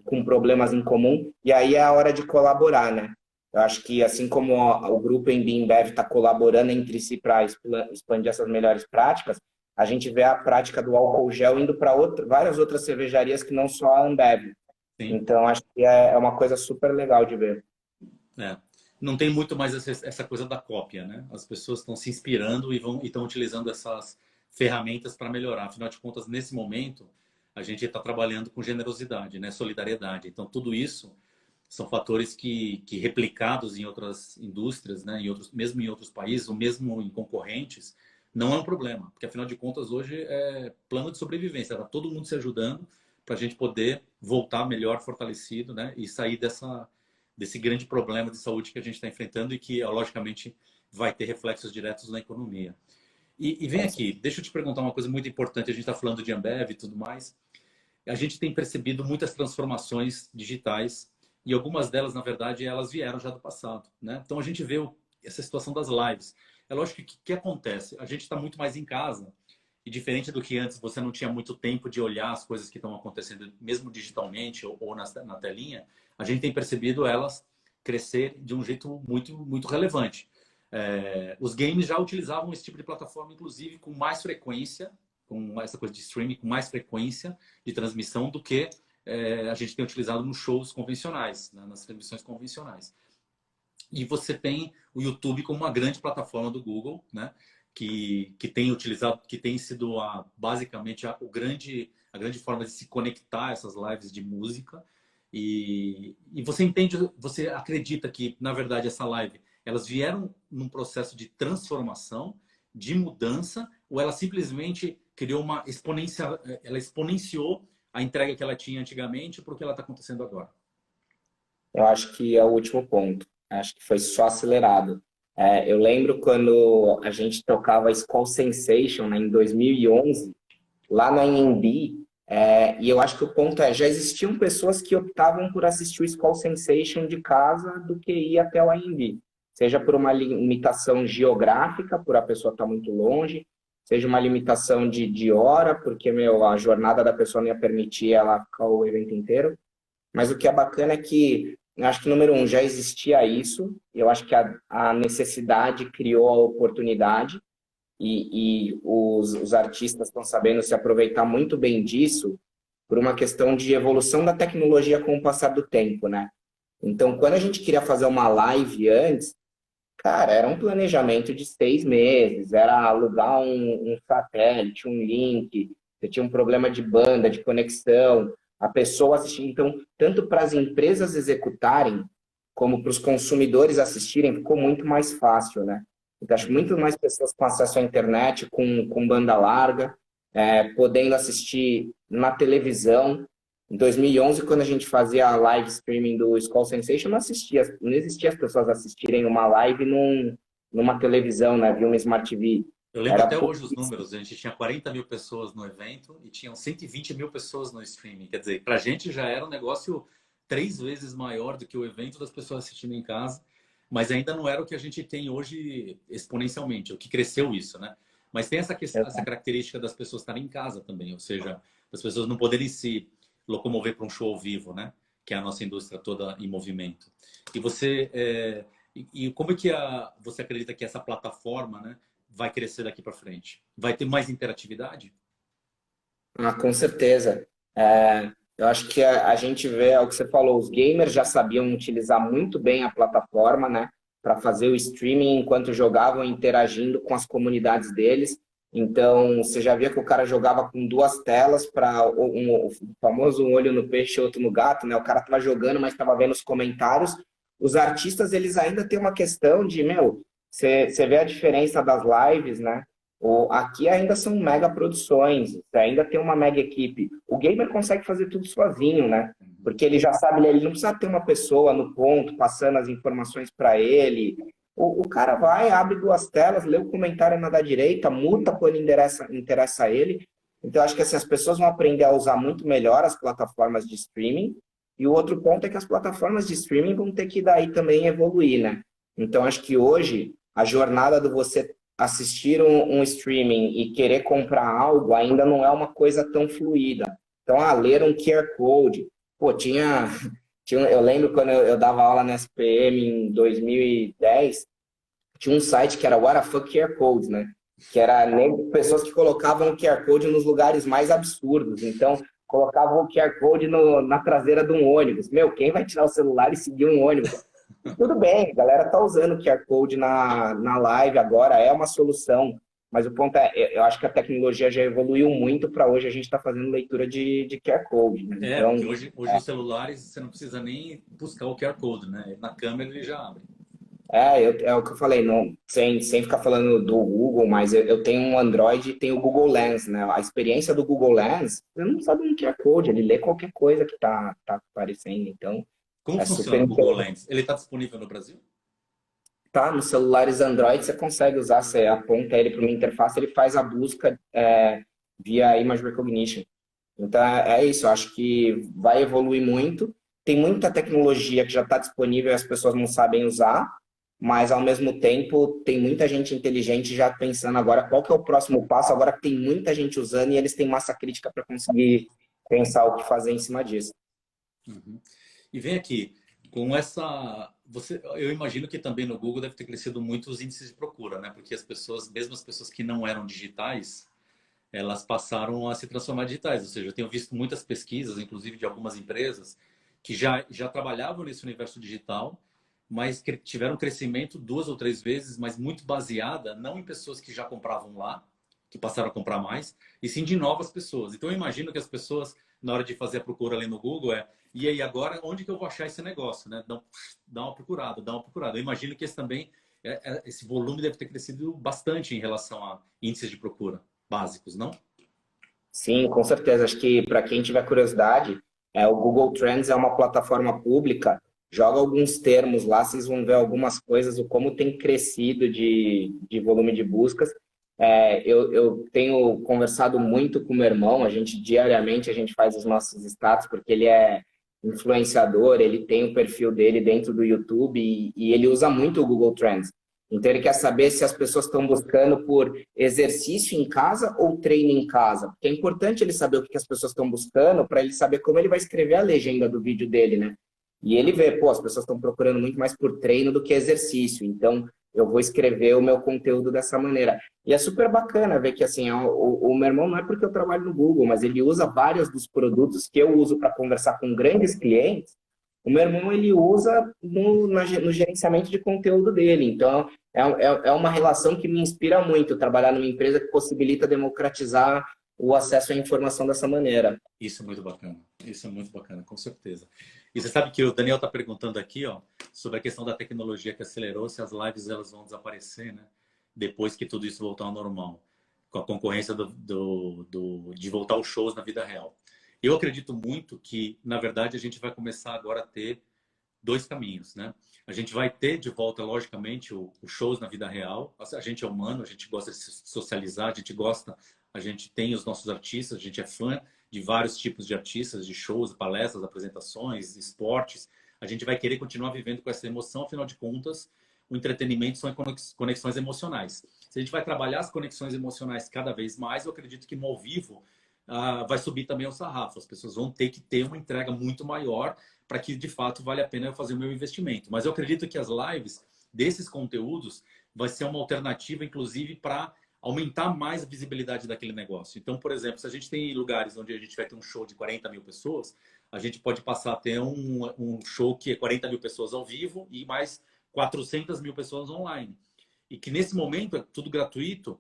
com problemas em comum. E aí é a hora de colaborar, né? Eu acho que assim como o grupo em Embev está colaborando entre si para expandir essas melhores práticas, a gente vê a prática do álcool gel indo para várias outras cervejarias que não só a Ambev. Sim. Então, acho que é uma coisa super legal de ver. É. Não tem muito mais essa coisa da cópia, né? As pessoas estão se inspirando e estão utilizando essas ferramentas para melhorar. Afinal de contas, nesse momento, a gente está trabalhando com generosidade, né? Solidariedade. Então, tudo isso são fatores que replicados em outras indústrias, né? Mesmo em outros países, ou mesmo em concorrentes, não é um problema. Porque, afinal de contas, hoje é plano de sobrevivência. Está todo mundo se ajudando para a gente poder voltar melhor, fortalecido, né? E sair desse grande problema de saúde que a gente está enfrentando e que, logicamente, vai ter reflexos diretos na economia. E vem aqui, deixa eu te perguntar uma coisa muito importante. A gente está falando de Ambev e tudo mais. A gente tem percebido muitas transformações digitais e algumas delas, na verdade, elas vieram já do passado, né? Então, a gente vê essa situação das lives. É lógico que o que acontece? A gente está muito mais em casa e diferente do que antes, você não tinha muito tempo de olhar as coisas que estão acontecendo, mesmo digitalmente ou na telinha, a gente tem percebido elas crescer de um jeito muito relevante. Os games já utilizavam esse tipo de plataforma, inclusive, com mais frequência, com essa coisa de streaming, com mais frequência de transmissão do que a gente tem utilizado nos shows convencionais, né, nas transmissões convencionais. E você tem o YouTube como uma grande plataforma do Google, né? Que tem utilizado, que tem sido basicamente a grande forma de se conectar a essas lives de música. E você acredita que, na verdade, essa live, elas vieram num processo de transformação, de mudança, ou ela simplesmente criou uma exponencial, ela exponenciou a entrega que ela tinha antigamente para o que ela está acontecendo agora? Eu acho que é o último ponto. Acho que foi só acelerado. Eu lembro quando a gente tocava Skull Sensation, né, em 2011, lá na AMB, e eu acho que o ponto já existiam pessoas que optavam por assistir o Skull Sensation de casa do que ir até o AMB. Seja por uma limitação geográfica, por a pessoa estar muito longe, seja uma limitação de hora, porque, a jornada da pessoa não ia permitir ela ficar o evento inteiro. Mas o que é bacana é que, eu acho que, número um, já existia isso, eu acho que a necessidade criou a oportunidade, e os artistas estão sabendo se aproveitar muito bem disso por uma questão de evolução da tecnologia com o passar do tempo, né? Então, quando a gente queria fazer uma live antes, cara, era um planejamento de 6 meses, era alugar um satélite, um link, você tinha um problema de banda, de conexão, a pessoa assistir. Então, tanto para as empresas executarem, como para os consumidores assistirem, ficou muito mais fácil, né? Então, acho que muito mais pessoas com acesso à internet, com banda larga, podendo assistir na televisão. Em 2011, quando a gente fazia a live streaming do Skull Sensation, não existia as pessoas assistirem uma live numa televisão, né? Via uma Smart TV. Eu lembro até hoje os números. A gente tinha 40 mil pessoas no evento e tinham 120 mil pessoas no streaming. Quer dizer, para a gente já era um negócio 3 vezes maior do que o evento das pessoas assistindo em casa, mas ainda não era o que a gente tem hoje exponencialmente, o que cresceu isso, né? Mas tem essa questão, essa característica das pessoas estarem em casa também, ou seja, as pessoas não poderem se locomover para um show ao vivo, né? Que é a nossa indústria toda em movimento. E como é que você acredita que essa plataforma, né, vai crescer daqui para frente? Vai ter mais interatividade? Com certeza. Eu acho que a gente vê, é o que você falou, os gamers já sabiam utilizar muito bem a plataforma, né, para fazer o streaming enquanto jogavam, interagindo com as comunidades deles. Então, você já via que o cara jogava com duas telas, para o famoso um olho no peixe e outro no gato, né? O cara estava jogando, mas estava vendo os comentários. Os artistas, eles ainda têm uma questão de, você vê a diferença das lives, né? Aqui ainda são mega produções, ainda tem uma mega equipe. O gamer consegue fazer tudo sozinho, né? Porque ele já sabe, ele não precisa ter uma pessoa no ponto passando as informações para ele. O cara vai, abre duas telas, lê o comentário na da direita, muta quando interessa a ele. Então, acho que assim, as pessoas vão aprender a usar muito melhor as plataformas de streaming. E o outro ponto é que as plataformas de streaming vão ter que daí também evoluir, né? Então, acho que hoje a jornada do você assistir um streaming e querer comprar algo ainda não é uma coisa tão fluida. Então, ler um QR Code. Pô, eu lembro quando eu dava aula na SPM em 2010, tinha um site que era What the Fuck QR Codes, né? Que era pessoas que colocavam o QR Code nos lugares mais absurdos. Então, colocavam o QR Code na traseira de um ônibus. Meu, quem vai tirar o celular e seguir um ônibus? E tudo bem, a galera tá usando o QR Code na live agora, é uma solução. Mas o ponto é, eu acho que a tecnologia já evoluiu muito para hoje a gente está fazendo leitura de QR Code, né? Então, Porque hoje os celulares você não precisa nem buscar o QR Code, né? Na câmera ele já abre. é o que eu falei, não, sem ficar falando do Google, mas eu tenho um Android e tenho o Google Lens, né? A experiência do Google Lens, eu não sabe um QR Code, ele lê qualquer coisa que tá aparecendo, então Como é funciona super o Google interessante. Lens? Ele está disponível no Brasil? Tá, nos celulares Android você consegue usar, você aponta ele para uma interface, ele faz a busca via Image Recognition. Então é isso, eu acho que vai evoluir muito. Tem muita tecnologia que já está disponível e as pessoas não sabem usar, mas ao mesmo tempo tem muita gente inteligente já pensando agora qual que é o próximo passo, agora que tem muita gente usando e eles têm massa crítica para conseguir pensar o que fazer em cima disso. Uhum. E vem aqui, com essa. Eu imagino que também no Google deve ter crescido muito os índices de procura, né? Porque as pessoas, mesmo as pessoas que não eram digitais, elas passaram a se transformar em digitais. Ou seja, eu tenho visto muitas pesquisas, inclusive de algumas empresas, que já trabalhavam nesse universo digital, mas que tiveram um crescimento 2 ou 3 vezes, mas muito baseada não em pessoas que já compravam lá, que passaram a comprar mais, e sim de novas pessoas. Então eu imagino que as pessoas, na hora de fazer a procura ali no Google, e aí agora onde que eu vou achar esse negócio, né? Dá uma procurada, dá uma procurada. Eu imagino que esse também, esse volume deve ter crescido bastante em relação a índices de procura básicos, não? Sim, com certeza. Acho que para quem tiver curiosidade, o Google Trends é uma plataforma pública. Joga alguns termos lá, vocês vão ver algumas coisas, o como tem crescido de volume de buscas. Eu tenho conversado muito com o meu irmão, diariamente a gente faz os nossos status, porque ele é influenciador, ele tem o perfil dele dentro do YouTube e ele usa muito o Google Trends. Então ele quer saber se as pessoas estão buscando por exercício em casa ou treino em casa. Porque é importante ele saber o que as pessoas estão buscando para ele saber como ele vai escrever a legenda do vídeo dele, né? E ele vê, pô, as pessoas estão procurando muito mais por treino do que exercício. Então eu vou escrever o meu conteúdo dessa maneira. E é super bacana ver que assim, o meu irmão não é porque eu trabalho no Google, mas ele usa vários dos produtos que eu uso para conversar com grandes clientes. O meu irmão, ele usa no gerenciamento de conteúdo dele. Então, é uma relação que me inspira muito, trabalhar numa empresa que possibilita democratizar o acesso à informação dessa maneira. Isso é muito bacana. Isso é muito bacana, com certeza. E você sabe que o Daniel está perguntando aqui, ó, sobre a questão da tecnologia que acelerou, se as lives elas vão desaparecer, né? Depois que tudo isso voltar ao normal, com a concorrência de voltar aos shows na vida real. Eu acredito muito que, na verdade, a gente vai começar agora a ter dois caminhos, né? A gente vai ter de volta, logicamente, os shows na vida real. A gente é humano, a gente gosta de se socializar, a gente tem os nossos artistas, a gente é fã de vários tipos de artistas, de shows, palestras, apresentações, esportes. A gente vai querer continuar vivendo com essa emoção, afinal de contas, o entretenimento são conexões emocionais. Se a gente vai trabalhar as conexões emocionais cada vez mais, eu acredito que no ao vivo vai subir também o sarrafo. As pessoas vão ter que ter uma entrega muito maior para que, de fato, vale a pena eu fazer o meu investimento. Mas eu acredito que as lives desses conteúdos vai ser uma alternativa, inclusive, para aumentar mais a visibilidade daquele negócio. Então, por exemplo, se a gente tem lugares onde a gente vai ter um show de 40 mil pessoas, a gente pode passar a ter um show que é 40 mil pessoas ao vivo e mais 400 mil pessoas online. E que nesse momento é tudo gratuito,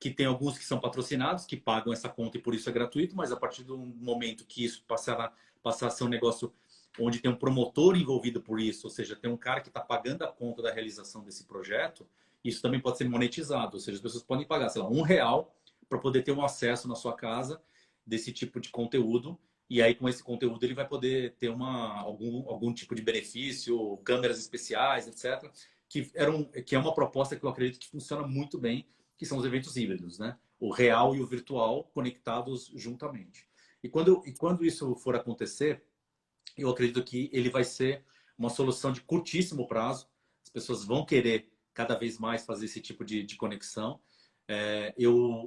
que tem alguns que são patrocinados, que pagam essa conta e por isso é gratuito, mas a partir do momento que isso passar a ser um negócio onde tem um promotor envolvido por isso, ou seja, tem um cara que está pagando a conta da realização desse projeto, isso também pode ser monetizado, ou seja, as pessoas podem pagar, sei lá, R$ 1 para poder ter um acesso na sua casa desse tipo de conteúdo, e aí com esse conteúdo ele vai poder ter algum tipo de benefício, câmeras especiais, etc., que é uma proposta que eu acredito que funciona muito bem, que são os eventos híbridos, né? O real e o virtual conectados juntamente. E quando isso for acontecer, eu acredito que ele vai ser uma solução de curtíssimo prazo. As pessoas vão querer cada vez mais fazer esse tipo de conexão.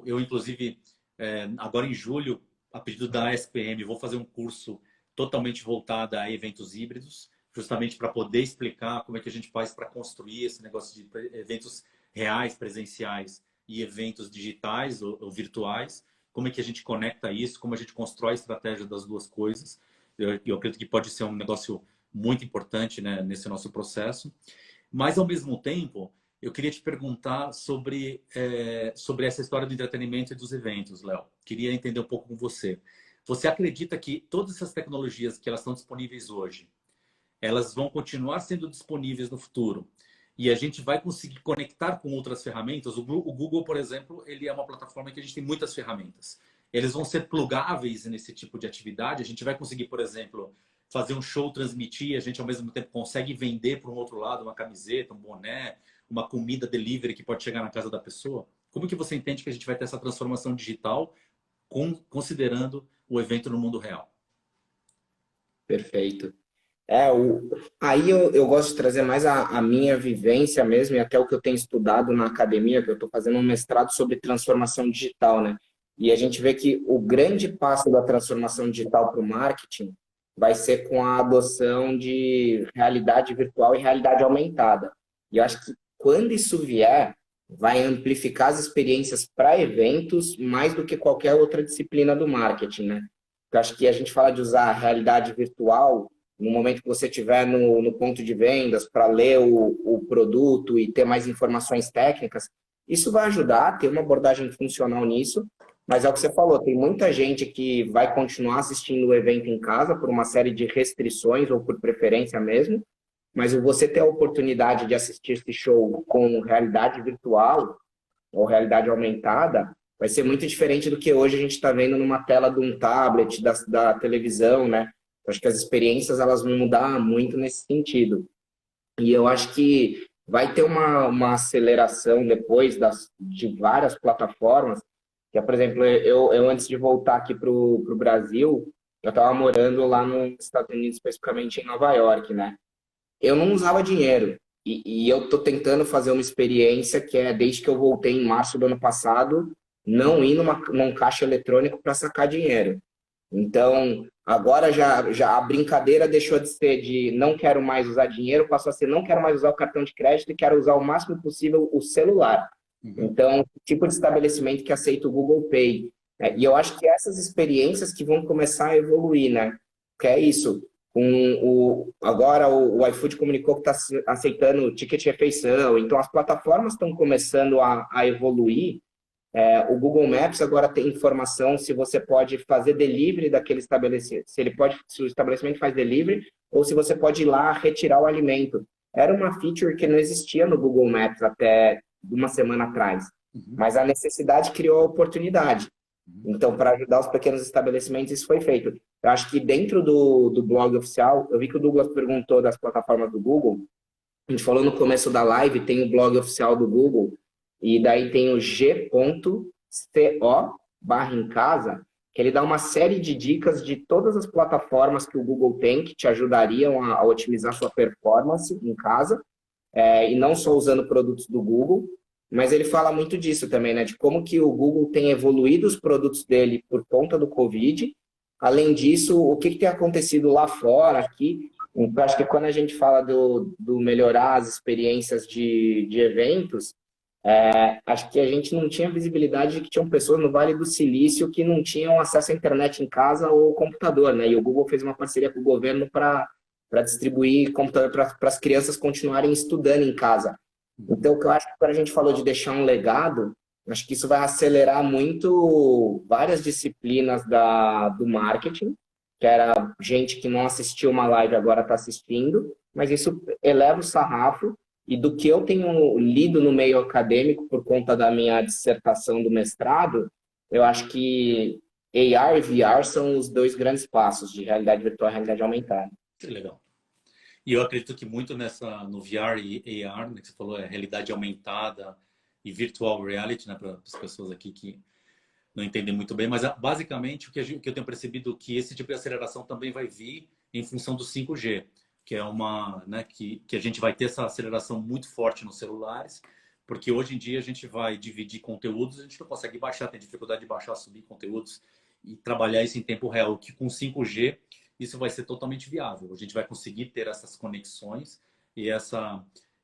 Inclusive, agora em julho, a pedido da SPM, vou fazer um curso totalmente voltado a eventos híbridos, justamente para poder explicar como é que a gente faz para construir esse negócio de eventos reais, presenciais e eventos digitais ou virtuais, como é que a gente conecta isso, como a gente constrói a estratégia das duas coisas. Eu acredito que pode ser um negócio muito importante, né, nesse nosso processo. Mas, ao mesmo tempo, eu queria te perguntar sobre essa história do entretenimento e dos eventos, Léo. Queria entender um pouco com você. Você acredita que todas essas tecnologias que elas estão disponíveis hoje, elas vão continuar sendo disponíveis no futuro? E a gente vai conseguir conectar com outras ferramentas? O Google, por exemplo, ele é uma plataforma que a gente tem muitas ferramentas. Eles vão ser plugáveis nesse tipo de atividade? A gente vai conseguir, por exemplo, fazer um show, transmitir, a gente ao mesmo tempo consegue vender para um outro lado uma camiseta, um boné, uma comida delivery que pode chegar na casa da pessoa? Como que você entende que a gente vai ter essa transformação digital considerando o evento no mundo real? Perfeito. Aí eu gosto de trazer mais a minha vivência mesmo e até o que eu tenho estudado na academia, que eu estou fazendo um mestrado sobre transformação digital, né? E a gente vê que o grande passo da transformação digital para o marketing vai ser com a adoção de realidade virtual e realidade aumentada. E eu acho que quando isso vier, vai amplificar as experiências para eventos mais do que qualquer outra disciplina do marketing, né? Eu acho que a gente fala de usar a realidade virtual no momento que você estiver no ponto de vendas para ler o produto e ter mais informações técnicas, isso vai ajudar a ter uma abordagem funcional nisso, mas é o que você falou, tem muita gente que vai continuar assistindo o evento em casa por uma série de restrições ou por preferência mesmo, mas você ter a oportunidade de assistir esse show com realidade virtual ou realidade aumentada vai ser muito diferente do que hoje a gente está vendo numa tela de um tablet, da televisão, né? Acho que as experiências elas vão mudar muito nesse sentido. E eu acho que vai ter uma aceleração depois de várias plataformas. Que é, por exemplo, eu antes de voltar aqui para o Brasil, eu estava morando lá nos Estados Unidos, especificamente em Nova York, né? Eu não usava dinheiro. E eu estou tentando fazer uma experiência que é, desde que eu voltei em março do ano passado, não ir num caixa eletrônico para sacar dinheiro. Então, agora já a brincadeira deixou de ser de não quero mais usar dinheiro, passou a ser não quero mais usar o cartão de crédito e quero usar o máximo possível o celular. Então, tipo de estabelecimento que aceita o Google Pay. Né? E eu acho que essas experiências que vão começar a evoluir, né? Que é isso. Agora o iFood comunicou que está aceitando o ticket de refeição. Então, as plataformas estão começando a evoluir. O Google Maps agora tem informação se você pode fazer delivery daquele estabelecimento, se o estabelecimento faz delivery, ou se você pode ir lá retirar o alimento. Era uma feature que não existia no Google Maps até uma semana atrás, mas a necessidade criou a oportunidade. Então, para ajudar os pequenos estabelecimentos, isso foi feito. Eu acho que dentro do blog oficial, eu vi que o Douglas perguntou das plataformas do Google, a gente falou no começo da live, tem o blog oficial do Google, e daí tem o g.co/em-casa, que ele dá uma série de dicas de todas as plataformas que o Google tem, que te ajudariam a otimizar sua performance em casa, e não só usando produtos do Google, mas ele fala muito disso também, né? De como que o Google tem evoluído os produtos dele por conta do Covid. Além disso, o que tem acontecido lá fora, aqui. Então, acho que quando a gente fala do melhorar as experiências de eventos, acho que a gente não tinha visibilidade de que tinham pessoas no Vale do Silício que não tinham acesso à internet em casa ou computador, né? E o Google fez uma parceria com o governo para distribuir computador para as crianças continuarem estudando em casa. Então, o que eu acho que quando a gente falou de deixar um legado, acho que isso vai acelerar muito várias disciplinas do marketing, que era gente que não assistiu uma live agora está assistindo, mas isso eleva o sarrafo. E do que eu tenho lido no meio acadêmico por conta da minha dissertação do mestrado, eu acho que AR e VR são os dois grandes passos de realidade virtual e realidade aumentada. Que legal. E eu acredito que muito no VR e AR, né, que você falou, realidade aumentada e virtual reality, né, para as pessoas aqui que não entendem muito bem, mas basicamente o que eu tenho percebido que esse tipo de aceleração também vai vir em função do 5G, que é uma, né, que a gente vai ter essa aceleração muito forte nos celulares, porque hoje em dia a gente vai dividir conteúdos, a gente não consegue baixar, tem dificuldade de baixar, subir conteúdos e trabalhar isso em tempo real, que com 5G isso vai ser totalmente viável. A gente vai conseguir ter essas conexões e a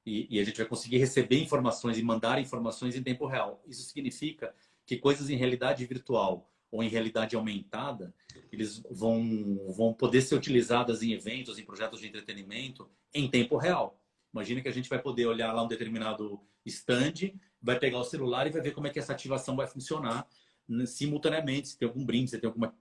gente vai conseguir receber informações e mandar informações em tempo real. Isso significa que coisas em realidade virtual ou em realidade aumentada, eles vão poder ser utilizadas em eventos, em projetos de entretenimento em tempo real. Imagina que a gente vai poder olhar lá um determinado stand, vai pegar o celular e vai ver como é que essa ativação vai funcionar simultaneamente, se tem algum brinde,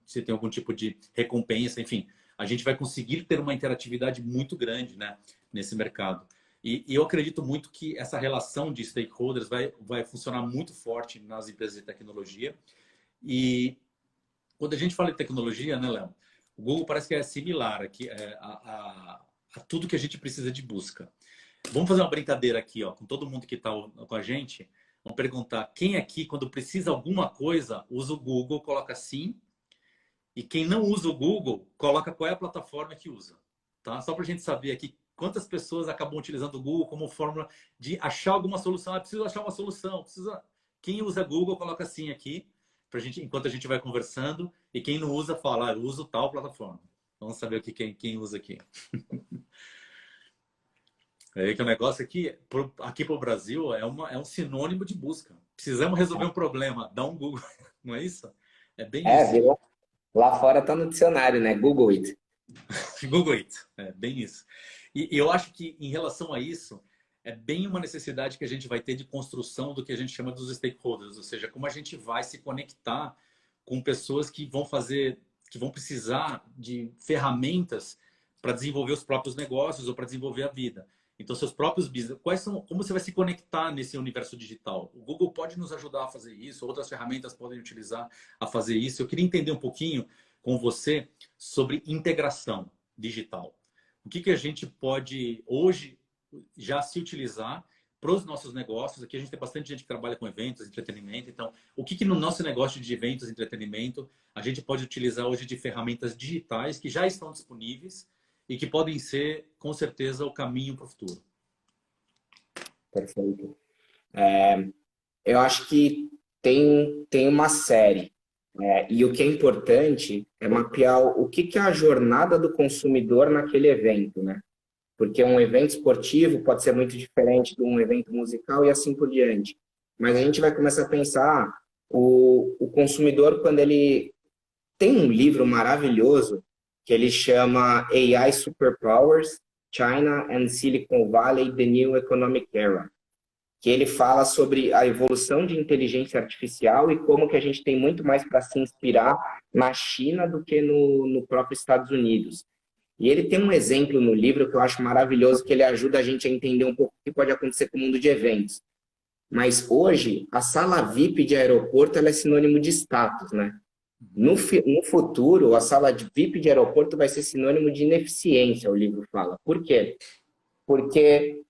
se tem algum tipo de recompensa, enfim. A gente vai conseguir ter uma interatividade muito grande, né, nesse mercado. E eu acredito muito que essa relação de stakeholders vai funcionar muito forte nas empresas de tecnologia. E quando a gente fala de tecnologia, né, Léo? O Google parece que é similar aqui, a tudo que a gente precisa de busca. Vamos fazer uma brincadeira aqui, ó, com todo mundo que está com a gente. Vamos perguntar quem aqui, quando precisa alguma coisa, usa o Google, coloca sim. E quem não usa o Google, coloca qual é a plataforma que usa. Tá? Só para a gente saber aqui quantas pessoas acabam utilizando o Google como forma de achar alguma solução. Preciso achar uma solução. Quem usa Google, coloca sim aqui, enquanto a gente vai conversando. E quem não usa, fala, eu uso tal plataforma. Vamos saber quem usa aqui. É que o negócio aqui para o Brasil é um sinônimo de busca. Precisamos resolver um problema, dá um Google, não é isso? É bem isso. Virou. Lá fora está no dicionário, né? Google it. Google it, é bem isso. E eu acho que em relação a isso, é bem uma necessidade que a gente vai ter de construção do que a gente chama dos stakeholders, ou seja, como a gente vai se conectar com pessoas que vão precisar de ferramentas para desenvolver os próprios negócios ou para desenvolver a vida. Então, seus próprios business, como você vai se conectar nesse universo digital? O Google pode nos ajudar a fazer isso, outras ferramentas podem utilizar a fazer isso. Eu queria entender um pouquinho com você sobre integração digital. O que a gente pode hoje já se utilizar para os nossos negócios? Aqui a gente tem bastante gente que trabalha com eventos, entretenimento. Então, o que no nosso negócio de eventos, entretenimento, a gente pode utilizar hoje de ferramentas digitais que já estão disponíveis e que podem ser, com certeza, o caminho para o futuro? Perfeito. Eu acho que tem uma série. E o que é importante é mapear o que é a jornada do consumidor naquele evento, né? Porque um evento esportivo pode ser muito diferente de um evento musical e assim por diante. Mas a gente vai começar a pensar o consumidor quando ele tem um livro maravilhoso que ele chama AI Superpowers, China and Silicon Valley, The New Economic Era, que ele fala sobre a evolução de inteligência artificial e como que a gente tem muito mais para se inspirar na China do que no próprio Estados Unidos. E ele tem um exemplo no livro que eu acho maravilhoso, que ele ajuda a gente a entender um pouco o que pode acontecer com o mundo de eventos. Mas hoje, a sala VIP de aeroporto ela é sinônimo de status, né? No futuro, a sala de VIP de aeroporto vai ser sinônimo de ineficiência, o livro fala. Por quê? Porque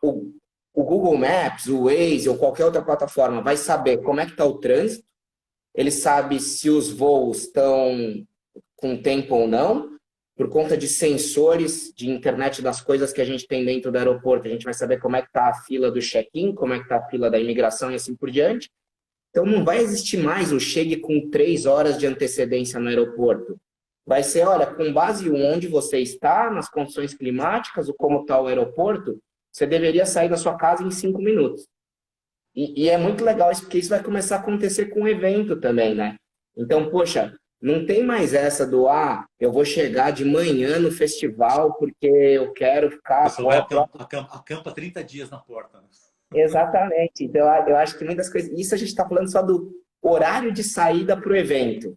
o Google Maps, o Waze ou qualquer outra plataforma vai saber como é que está o trânsito, ele sabe se os voos estão com tempo ou não, por conta de sensores de internet das coisas que a gente tem dentro do aeroporto, a gente vai saber como é que está a fila do check-in, como é que está a fila da imigração e assim por diante. Então, não vai existir mais o chegue com 3 horas de antecedência no aeroporto. Vai ser, olha, com base em onde você está, nas condições climáticas, o como está o aeroporto, você deveria sair da sua casa em 5 minutos. E é muito legal isso, porque isso vai começar a acontecer com o evento também, né? Então, poxa, não tem mais essa do, eu vou chegar de manhã no festival porque eu quero ficar... Você vai acampa 30 dias na porta, né? Exatamente. Então, eu acho que muitas coisas... Isso a gente está falando só do horário de saída para o evento.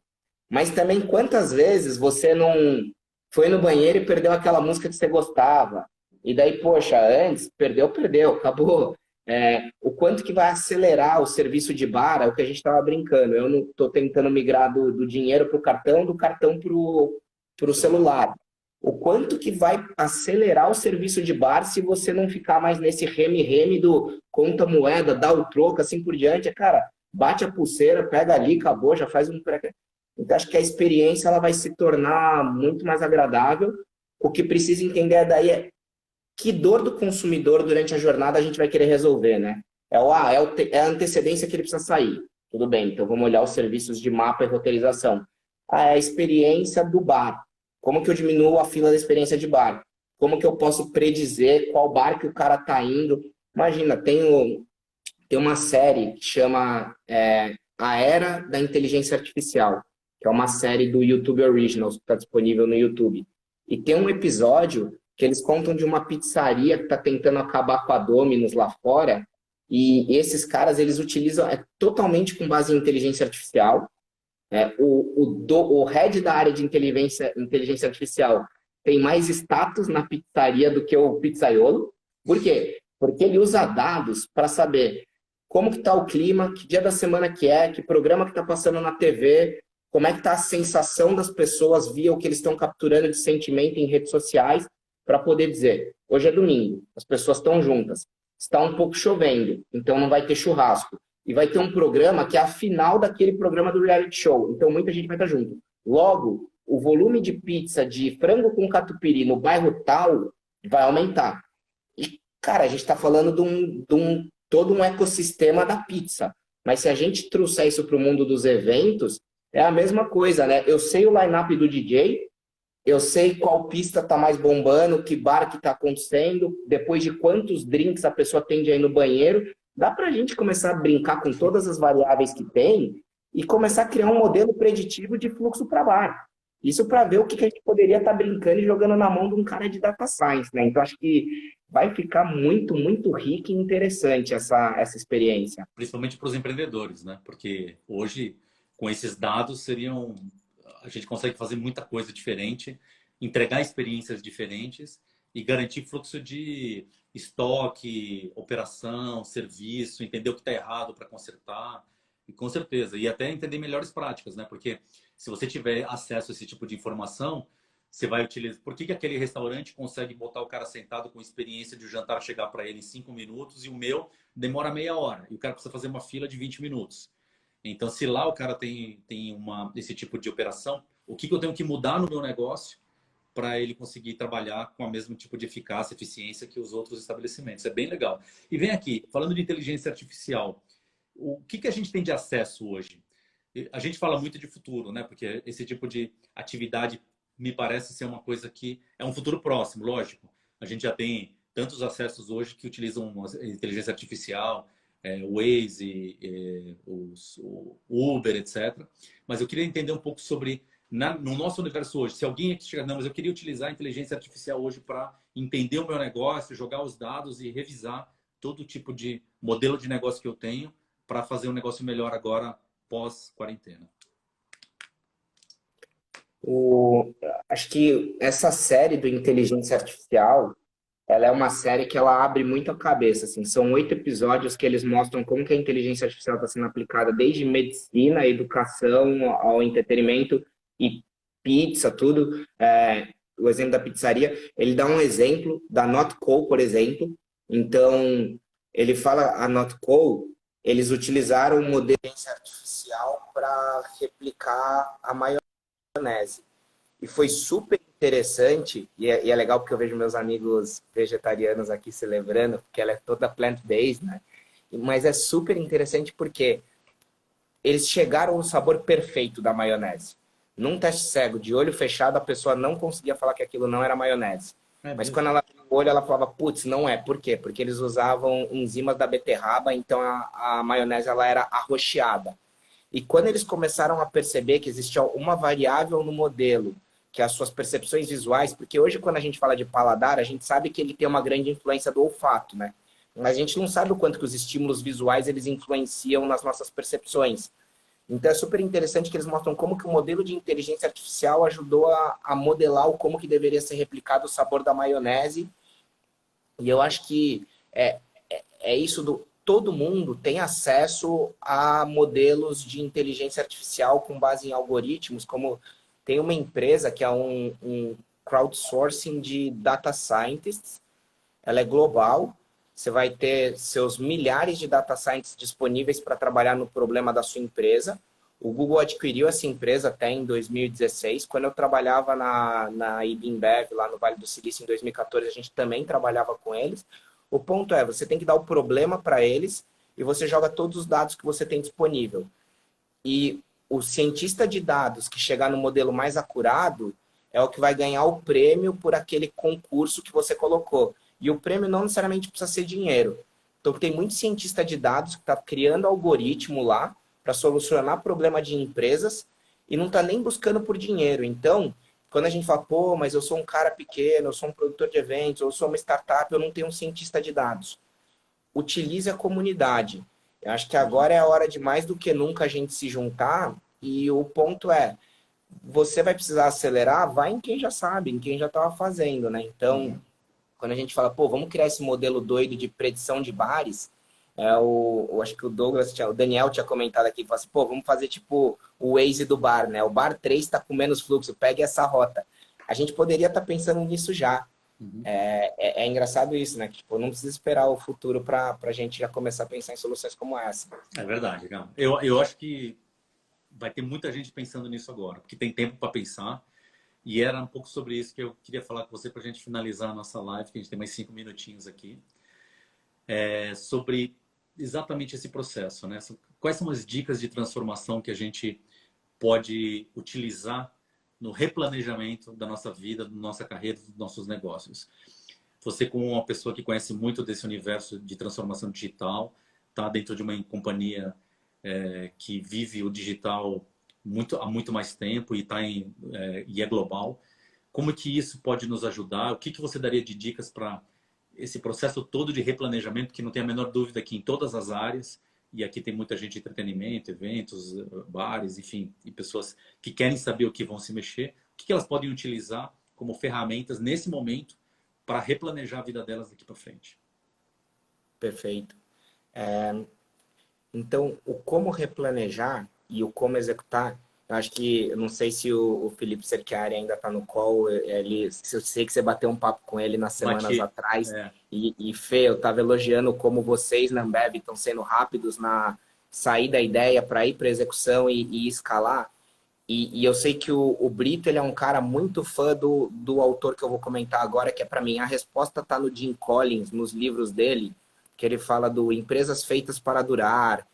Mas também quantas vezes você não foi no banheiro e perdeu aquela música que você gostava? E daí, poxa, antes, perdeu, acabou. O quanto que vai acelerar o serviço de bar, é o que a gente estava brincando. Eu não estou tentando migrar do dinheiro para o cartão, do cartão para o celular. O quanto que vai acelerar o serviço de bar se você não ficar mais nesse reme-reme do conta moeda, dá o troco, assim por diante. Cara, bate a pulseira, pega ali, acabou, já faz um... Então, acho que a experiência ela vai se tornar muito mais agradável. O que precisa entender daí é que dor do consumidor durante a jornada a gente vai querer resolver, né? É a antecedência que ele precisa sair. Tudo bem, então vamos olhar os serviços de mapa e roteirização. É a experiência do bar. Como que eu diminuo a fila da experiência de bar? Como que eu posso predizer qual bar que o cara tá indo? Imagina, tem uma série que chama A Era da Inteligência Artificial, que é uma série do YouTube Originals, que está disponível no YouTube. E tem um episódio que eles contam de uma pizzaria que está tentando acabar com a Domino's lá fora, e esses caras, eles utilizam totalmente com base em inteligência artificial. O head da área de inteligência artificial tem mais status na pizzaria do que o pizzaiolo. Por quê? Porque ele usa dados para saber como que está o clima, que dia da semana que programa que está passando na TV, como é que está a sensação das pessoas via o que eles estão capturando de sentimento em redes sociais, para poder dizer, hoje é domingo, as pessoas estão juntas, está um pouco chovendo, então não vai ter churrasco. E vai ter um programa que é a final daquele programa do reality show, então muita gente vai estar junto. Logo, o volume de pizza de frango com catupiry no bairro tal vai aumentar. E, cara, a gente está falando de todo um ecossistema da pizza. Mas se a gente trouxer isso para o mundo dos eventos, é a mesma coisa, né? Eu sei o line-up do DJ, eu sei qual pista está mais bombando, que bar que está acontecendo, depois de quantos drinks a pessoa tende aí no banheiro. Dá para a gente começar a brincar com todas as variáveis que tem e começar a criar um modelo preditivo de fluxo para bar. Isso para ver o que a gente poderia estar brincando e jogando na mão de um cara de data science, né? Então, acho que vai ficar muito, muito rico e interessante essa experiência. Principalmente para os empreendedores, né? Porque hoje, com esses dados, a gente consegue fazer muita coisa diferente, entregar experiências diferentes e garantir fluxo de estoque, operação, serviço, entender o que está errado para consertar, e com certeza. E até entender melhores práticas, né? Porque se você tiver acesso a esse tipo de informação, você vai utilizar. Por que aquele restaurante consegue botar o cara sentado com experiência de o jantar chegar para ele em 5 minutos e o meu demora meia hora? E o cara precisa fazer uma fila de 20 minutos. Então, se lá o cara tem esse tipo de operação, o que eu tenho que mudar no meu negócio para ele conseguir trabalhar com o mesmo tipo de eficácia, eficiência que os outros estabelecimentos? É bem legal. E vem aqui, falando de inteligência artificial, o que a gente tem de acesso hoje? A gente fala muito de futuro, né? Porque esse tipo de atividade me parece ser uma coisa que é um futuro próximo, lógico. A gente já tem tantos acessos hoje que utilizam inteligência artificial, o Waze, o Uber, etc. Mas eu queria entender um pouco sobre, no nosso universo hoje, se alguém aqui chegar, não, mas eu queria utilizar a inteligência artificial hoje para entender o meu negócio, jogar os dados e revisar todo tipo de modelo de negócio que eu tenho para fazer um negócio melhor agora, pós-quarentena. Acho que essa série do Inteligência Artificial, ela é uma série que ela abre muito a cabeça, assim. São 8 episódios que eles mostram como que a inteligência artificial está sendo aplicada desde medicina, educação, ao entretenimento e pizza, tudo. O exemplo da pizzaria, ele dá um exemplo da Notco, por exemplo. Então, ele fala, a Notco, eles utilizaram um modelo de inteligência artificial para replicar a maionese. E foi super interessante, e é legal porque eu vejo meus amigos vegetarianos aqui celebrando, porque ela é toda plant-based, né? Mas é super interessante porque eles chegaram ao sabor perfeito da maionese. Num teste cego, de olho fechado, a pessoa não conseguia falar que aquilo não era maionese. Mas quando ela abriu o olho, ela falava, putz, não é. Por quê? Porque eles usavam enzimas da beterraba, então a maionese ela era arroxeada. E quando eles começaram a perceber que existia uma variável no modelo, que é as suas percepções visuais, porque hoje quando a gente fala de paladar, a gente sabe que ele tem uma grande influência do olfato, né? Mas a gente não sabe o quanto que os estímulos visuais eles influenciam nas nossas percepções. Então é super interessante que eles mostram como que o modelo de inteligência artificial ajudou a modelar como que deveria ser replicado o sabor da maionese. E eu acho que é isso todo mundo tem acesso a modelos de inteligência artificial com base em algoritmos, como tem uma empresa que é um crowdsourcing de data scientists, ela é global, você vai ter seus milhares de data scientists disponíveis para trabalhar no problema da sua empresa. O Google adquiriu essa empresa até em 2016. Quando eu trabalhava na IBM lá no Vale do Silício em 2014, a gente também trabalhava com eles. O ponto é, você tem que dar o problema para eles e você joga todos os dados que você tem disponível. E o cientista de dados que chegar no modelo mais acurado é o que vai ganhar o prêmio por aquele concurso que você colocou. E o prêmio não necessariamente precisa ser dinheiro. Então, tem muito cientista de dados que está criando algoritmo lá para solucionar problema de empresas e não está nem buscando por dinheiro. Então, quando a gente fala, pô, mas eu sou um cara pequeno, eu sou um produtor de eventos, eu sou uma startup, eu não tenho um cientista de dados. Utilize a comunidade. Eu acho que agora é a hora de mais do que nunca a gente se juntar e o ponto é, você vai precisar acelerar, vai em quem já sabe, em quem já estava fazendo, né? Então, quando a gente fala, pô, vamos criar esse modelo doido de predição de bares, acho que o Daniel tinha comentado aqui, falou assim, pô, vamos fazer tipo o Waze do bar, né? O bar 3 está com menos fluxo, pegue essa rota. A gente poderia estar pensando nisso já. É engraçado isso, né? Que, tipo, não precisa esperar o futuro para a gente já começar a pensar em soluções como essa. É verdade, cara. Eu acho que vai ter muita gente pensando nisso agora, porque tem tempo para pensar. E era um pouco sobre isso que eu queria falar com você para a gente finalizar a nossa live, que a gente tem mais 5 minutinhos aqui. Sobre exatamente esse processo, né? Quais são as dicas de transformação que a gente pode utilizar no replanejamento da nossa vida, da nossa carreira, dos nossos negócios? Você, como uma pessoa que conhece muito desse universo de transformação digital, está dentro de uma companhia que vive o digital há muito mais tempo e é global. Como que isso pode nos ajudar? O que você daria de dicas para esse processo todo de replanejamento, que não tem a menor dúvida que em todas as áreas, e aqui tem muita gente de entretenimento, eventos, bares, enfim, e pessoas que querem saber o que vão se mexer, o que elas podem utilizar como ferramentas nesse momento para replanejar a vida delas daqui para frente? Perfeito. Então, o como replanejar e o como executar, eu acho que, eu não sei se o Felipe Cerchiari ainda está no call, eu sei que você bateu um papo com ele nas semanas atrás, e Fê, eu estava elogiando como vocês na Ambev estão sendo rápidos na sair da ideia para ir para execução e escalar, e eu sei que o Brito, ele é um cara muito fã do autor que eu vou comentar agora, que é para mim, a resposta está no Jim Collins, nos livros dele, que ele fala do empresas feitas para durar,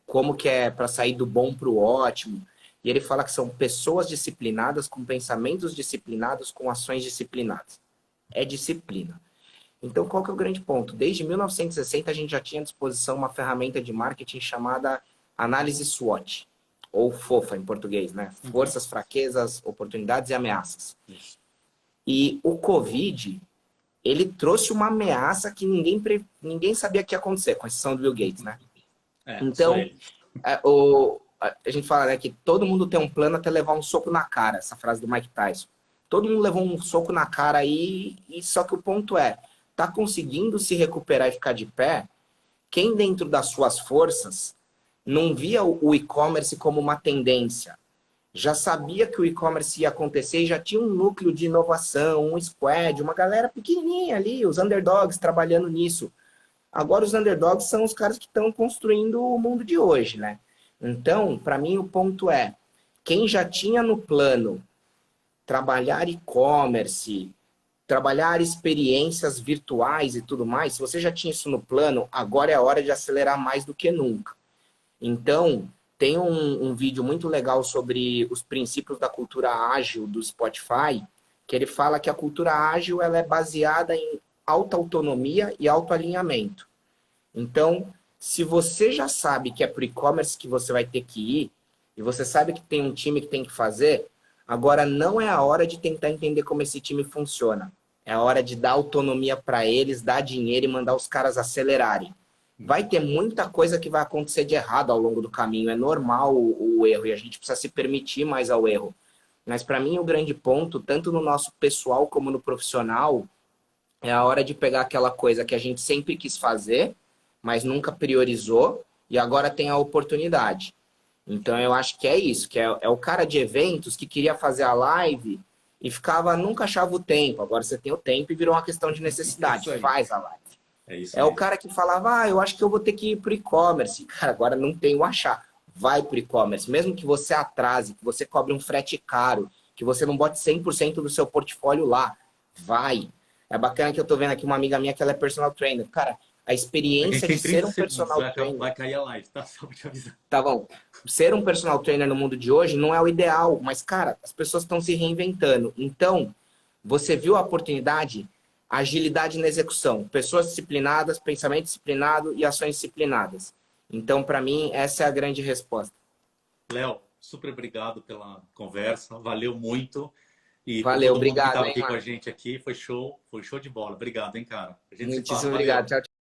como que é para sair do bom para o ótimo. E ele fala que são pessoas disciplinadas, com pensamentos disciplinados, com ações disciplinadas. É disciplina. Então, qual que é o grande ponto? Desde 1960, a gente já tinha à disposição uma ferramenta de marketing chamada análise SWOT, ou FOFA em português, né? Forças, fraquezas, oportunidades e ameaças. Isso. E o Covid, ele trouxe uma ameaça que ninguém sabia que ia acontecer, com exceção do Bill Gates, né? Então, a gente fala, né, que todo mundo tem um plano até levar um soco na cara, essa frase do Mike Tyson. Todo mundo levou um soco na cara aí, e só que o ponto é, tá conseguindo se recuperar e ficar de pé? Quem dentro das suas forças não via o e-commerce como uma tendência? Já sabia que o e-commerce ia acontecer e já tinha um núcleo de inovação, um squad, uma galera pequenininha ali, os underdogs trabalhando nisso. Agora os underdogs são os caras que estão construindo o mundo de hoje, né? Então, para mim, o ponto é, quem já tinha no plano trabalhar e-commerce, trabalhar experiências virtuais e tudo mais, se você já tinha isso no plano, agora é a hora de acelerar mais do que nunca. Então, tem um vídeo muito legal sobre os princípios da cultura ágil do Spotify, que ele fala que a cultura ágil ela é baseada em alta autonomia e autoalinhamento. Então, se você já sabe que é para o e-commerce que você vai ter que ir, e você sabe que tem um time que tem que fazer, agora não é a hora de tentar entender como esse time funciona. É a hora de dar autonomia para eles, dar dinheiro e mandar os caras acelerarem. Vai ter muita coisa que vai acontecer de errado ao longo do caminho. É normal o erro e a gente precisa se permitir mais ao erro. Mas para mim o grande ponto, tanto no nosso pessoal como no profissional, é a hora de pegar aquela coisa que a gente sempre quis fazer, mas nunca priorizou e agora tem a oportunidade. Então eu acho que é isso, que é o cara de eventos que queria fazer a live e nunca achava o tempo. Agora você tem o tempo e virou uma questão de necessidade. Faz a live. É o cara que falava, eu acho que eu vou ter que ir para o e-commerce. Cara, agora não tem o achar. vai para o e-commerce. Mesmo que você atrase, que você cobre um frete caro, que você não bote 100% do seu portfólio lá, vai. É bacana que eu tô vendo aqui uma amiga minha que ela é personal trainer. Cara, a A gente experiência tem de ser 30 um segundos, personal trainer... vai cair a live, tá? Só pra te avisar. Tá bom. Ser um personal trainer no mundo de hoje não é o ideal, mas, cara, as pessoas estão se reinventando. Então, você viu a oportunidade, agilidade na execução, pessoas disciplinadas, pensamento disciplinado e ações disciplinadas. Então, para mim, essa é a grande resposta. Léo, super obrigado pela conversa, valeu muito. E por Valeu, todo mundo que obrigado, estava hein, aqui com a Marcos? gente aqui, foi show de bola. Obrigado, hein, cara. A gente se fala, Muitíssimo valeu. obrigado. Tchau,